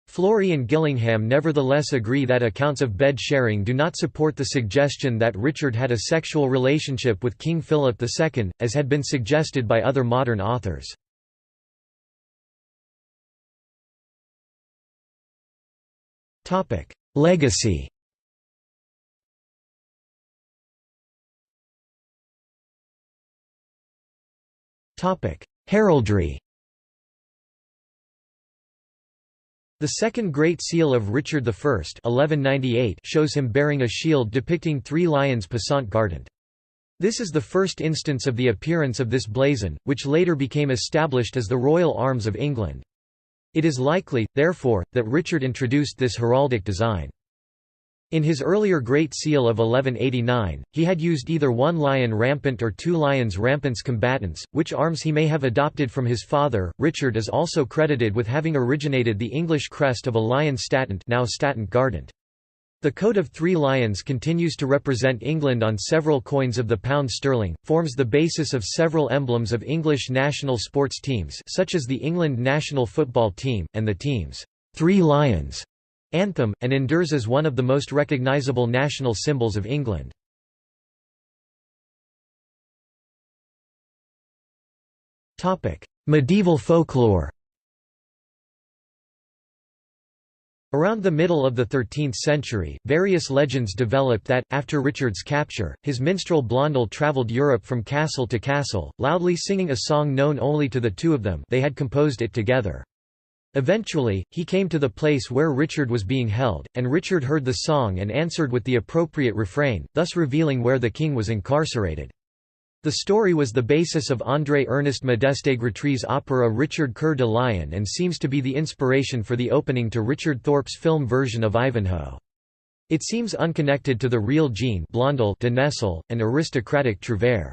Flory and Gillingham nevertheless agree that accounts of bed sharing do not support the suggestion that Richard had a sexual relationship with King Philip II, as had been suggested by other modern authors. Legacy. Heraldry. The second Great Seal of Richard I 1198 shows him bearing a shield depicting three lions passant gardant. This is the first instance of the appearance of this blazon, which later became established as the royal arms of England. It is likely, therefore, that Richard introduced this heraldic design. In his earlier Great Seal of 1189, he had used either one lion rampant or two lions rampants combatants, which arms he may have adopted from his father. Richard is also credited with having originated the English crest of a lion statant, now statant gardant. The coat of 3 lions continues to represent England on several coins of the pound sterling, forms the basis of several emblems of English national sports teams such as the England national football team, and the team's 3 Lions anthem, and endures as one of the most recognisable national symbols of England. Medieval folklore. Around the middle of the 13th century, various legends developed that, after Richard's capture, his minstrel Blondel travelled Europe from castle to castle, loudly singing a song known only to the 2 of them. They had composed it together. Eventually, he came to the place where Richard was being held, and Richard heard the song and answered with the appropriate refrain, thus revealing where the king was incarcerated. The story was the basis of André-Ernest Modeste Grétry's opera Richard Coeur de Lion and seems to be the inspiration for the opening to Richard Thorpe's film version of Ivanhoe. It seems unconnected to the real Jean Blondel de Nesle, an aristocratic trouvère.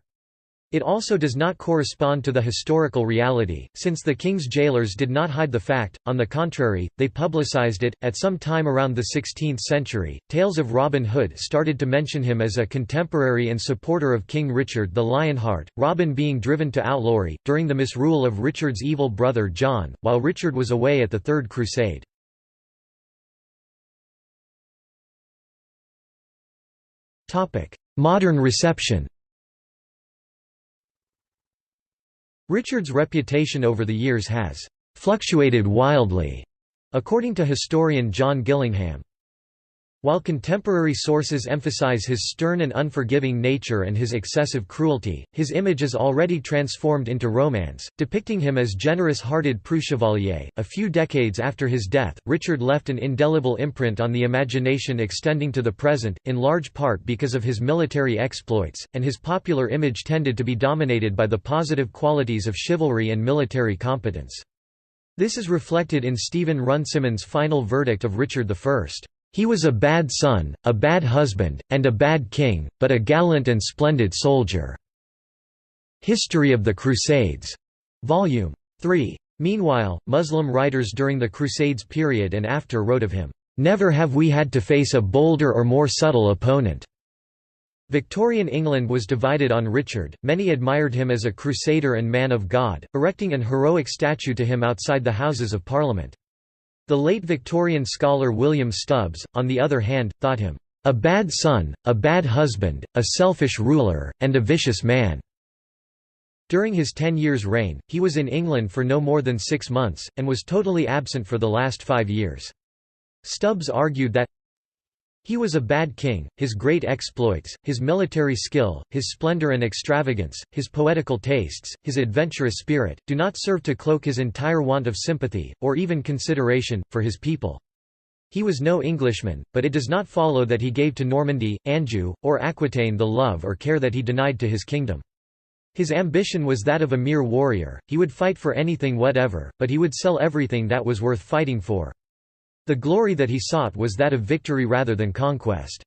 It also does not correspond to the historical reality, since the king's jailers did not hide the fact, on the contrary, they publicized it. At some time around the 16th century, tales of Robin Hood started to mention him as a contemporary and supporter of King Richard the Lionheart, Robin being driven to outlawry, during the misrule of Richard's evil brother John, while Richard was away at the Third Crusade. Modern reception. Richard's reputation over the years has fluctuated wildly, according to historian John Gillingham. While contemporary sources emphasize his stern and unforgiving nature and his excessive cruelty, his image is already transformed into romance, depicting him as generous-hearted preux chevalier. A few decades after his death, Richard left an indelible imprint on the imagination extending to the present, in large part because of his military exploits, and his popular image tended to be dominated by the positive qualities of chivalry and military competence. This is reflected in Stephen Runciman's final verdict of Richard I. "He was a bad son, a bad husband, and a bad king, but a gallant and splendid soldier." History of the Crusades, Volume 3. Meanwhile, Muslim writers during the Crusades period and after wrote of him, "Never have we had to face a bolder or more subtle opponent." Victorian England was divided on Richard. Many admired him as a crusader and man of God, erecting an heroic statue to him outside the Houses of Parliament. The late Victorian scholar William Stubbs, on the other hand, thought him, "a bad son, a bad husband, a selfish ruler, and a vicious man." During his 10 years' reign, he was in England for no more than 6 months, and was totally absent for the last 5 years. Stubbs argued that he was a bad king, his great exploits, his military skill, his splendor and extravagance, his poetical tastes, his adventurous spirit, do not serve to cloak his entire want of sympathy, or even consideration, for his people. He was no Englishman, but it does not follow that he gave to Normandy, Anjou, or Aquitaine the love or care that he denied to his kingdom. His ambition was that of a mere warrior, he would fight for anything whatever, but he would sell everything that was worth fighting for. The glory that he sought was that of victory rather than conquest.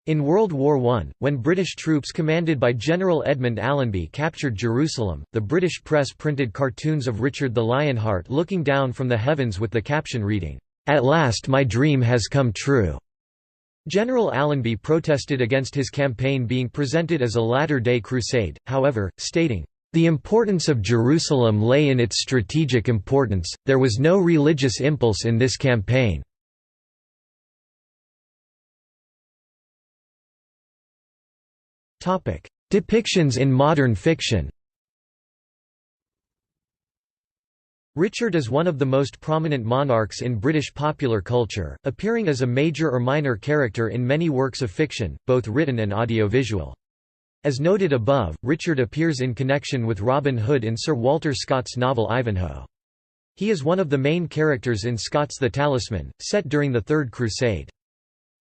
In World War I, when British troops commanded by General Edmund Allenby captured Jerusalem, the British press printed cartoons of Richard the Lionheart looking down from the heavens with the caption reading, "At last my dream has come true." General Allenby protested against his campaign being presented as a latter-day crusade, however, stating, "The importance of Jerusalem lay in its strategic importance, there was no religious impulse in this campaign." Depictions in modern fiction. Richard is one of the most prominent monarchs in British popular culture, appearing as a major or minor character in many works of fiction, both written and audiovisual. As noted above, Richard appears in connection with Robin Hood in Sir Walter Scott's novel Ivanhoe. He is one of the main characters in Scott's The Talisman, set during the Third Crusade.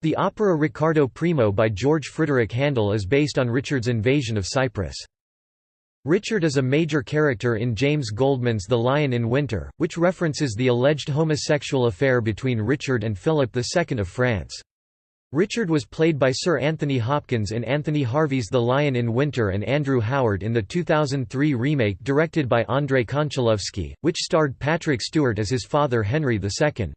The opera Riccardo Primo by George Frideric Handel is based on Richard's invasion of Cyprus. Richard is a major character in James Goldman's The Lion in Winter, which references the alleged homosexual affair between Richard and Philip II of France. Richard was played by Sir Anthony Hopkins in Anthony Harvey's The Lion in Winter and Andrew Howard in the 2003 remake directed by Andrei Konchalovsky, which starred Patrick Stewart as his father Henry II.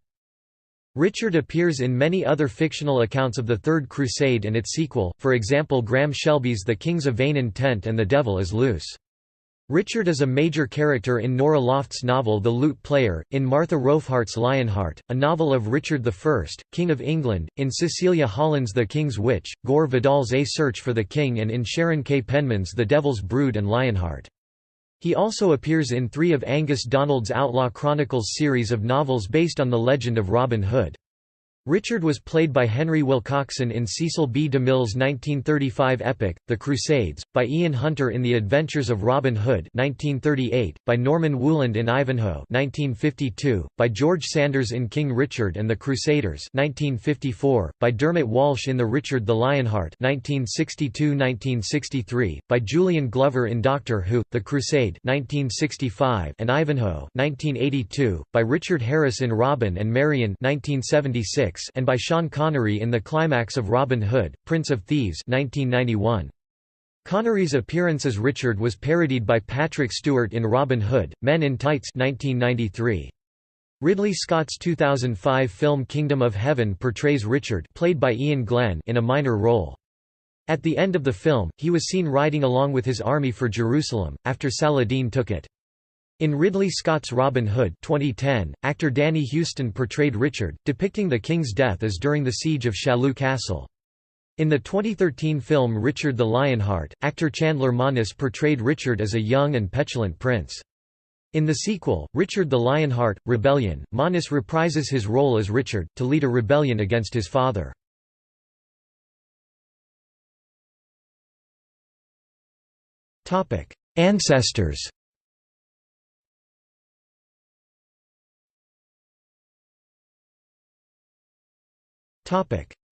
Richard appears in many other fictional accounts of the Third Crusade and its sequel, for example Graham Shelby's The King's a Vain Intent and The Devil is Loose. Richard is a major character in Nora Loft's novel The Lute Player, in Martha Rothhart's Lionheart, a novel of Richard I, King of England, in Cecilia Holland's The King's Witch, Gore Vidal's A Search for the King and in Sharon K. Penman's The Devil's Brood and Lionheart. He also appears in 3 of Angus Donald's Outlaw Chronicles series of novels based on the legend of Robin Hood. Richard was played by Henry Wilcoxon in Cecil B. DeMille's 1935 epic, The Crusades, by Ian Hunter in The Adventures of Robin Hood 1938, by Norman Wooland in Ivanhoe 1952, by George Sanders in King Richard and the Crusaders 1954, by Dermot Walsh in The Richard the Lionheart 1962–1963, by Julian Glover in Doctor Who, The Crusade 1965 and Ivanhoe 1982, by Richard Harris in Robin and Marian 1976, and by Sean Connery in The Climax of Robin Hood, Prince of Thieves 1991. Connery's appearance as Richard was parodied by Patrick Stewart in Robin Hood, Men in Tights 1993. Ridley Scott's 2005 film Kingdom of Heaven portrays Richard, played by Ian Glenn, in a minor role. At the end of the film, he was seen riding along with his army for Jerusalem, after Saladin took it. In Ridley Scott's Robin Hood 2010, actor Danny Huston portrayed Richard, depicting the king's death as during the siege of Chalus Castle. In the 2013 film Richard the Lionheart, actor Chandler Monis portrayed Richard as a young and petulant prince. In the sequel, Richard the Lionheart, Rebellion, Monis reprises his role as Richard, to lead a rebellion against his father. Ancestors.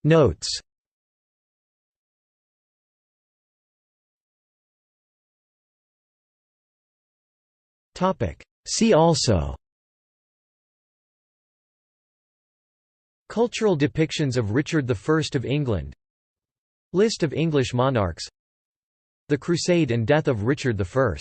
Notes. See also: Cultural depictions of Richard I of England, List of English monarchs, The Crusade and Death of Richard I.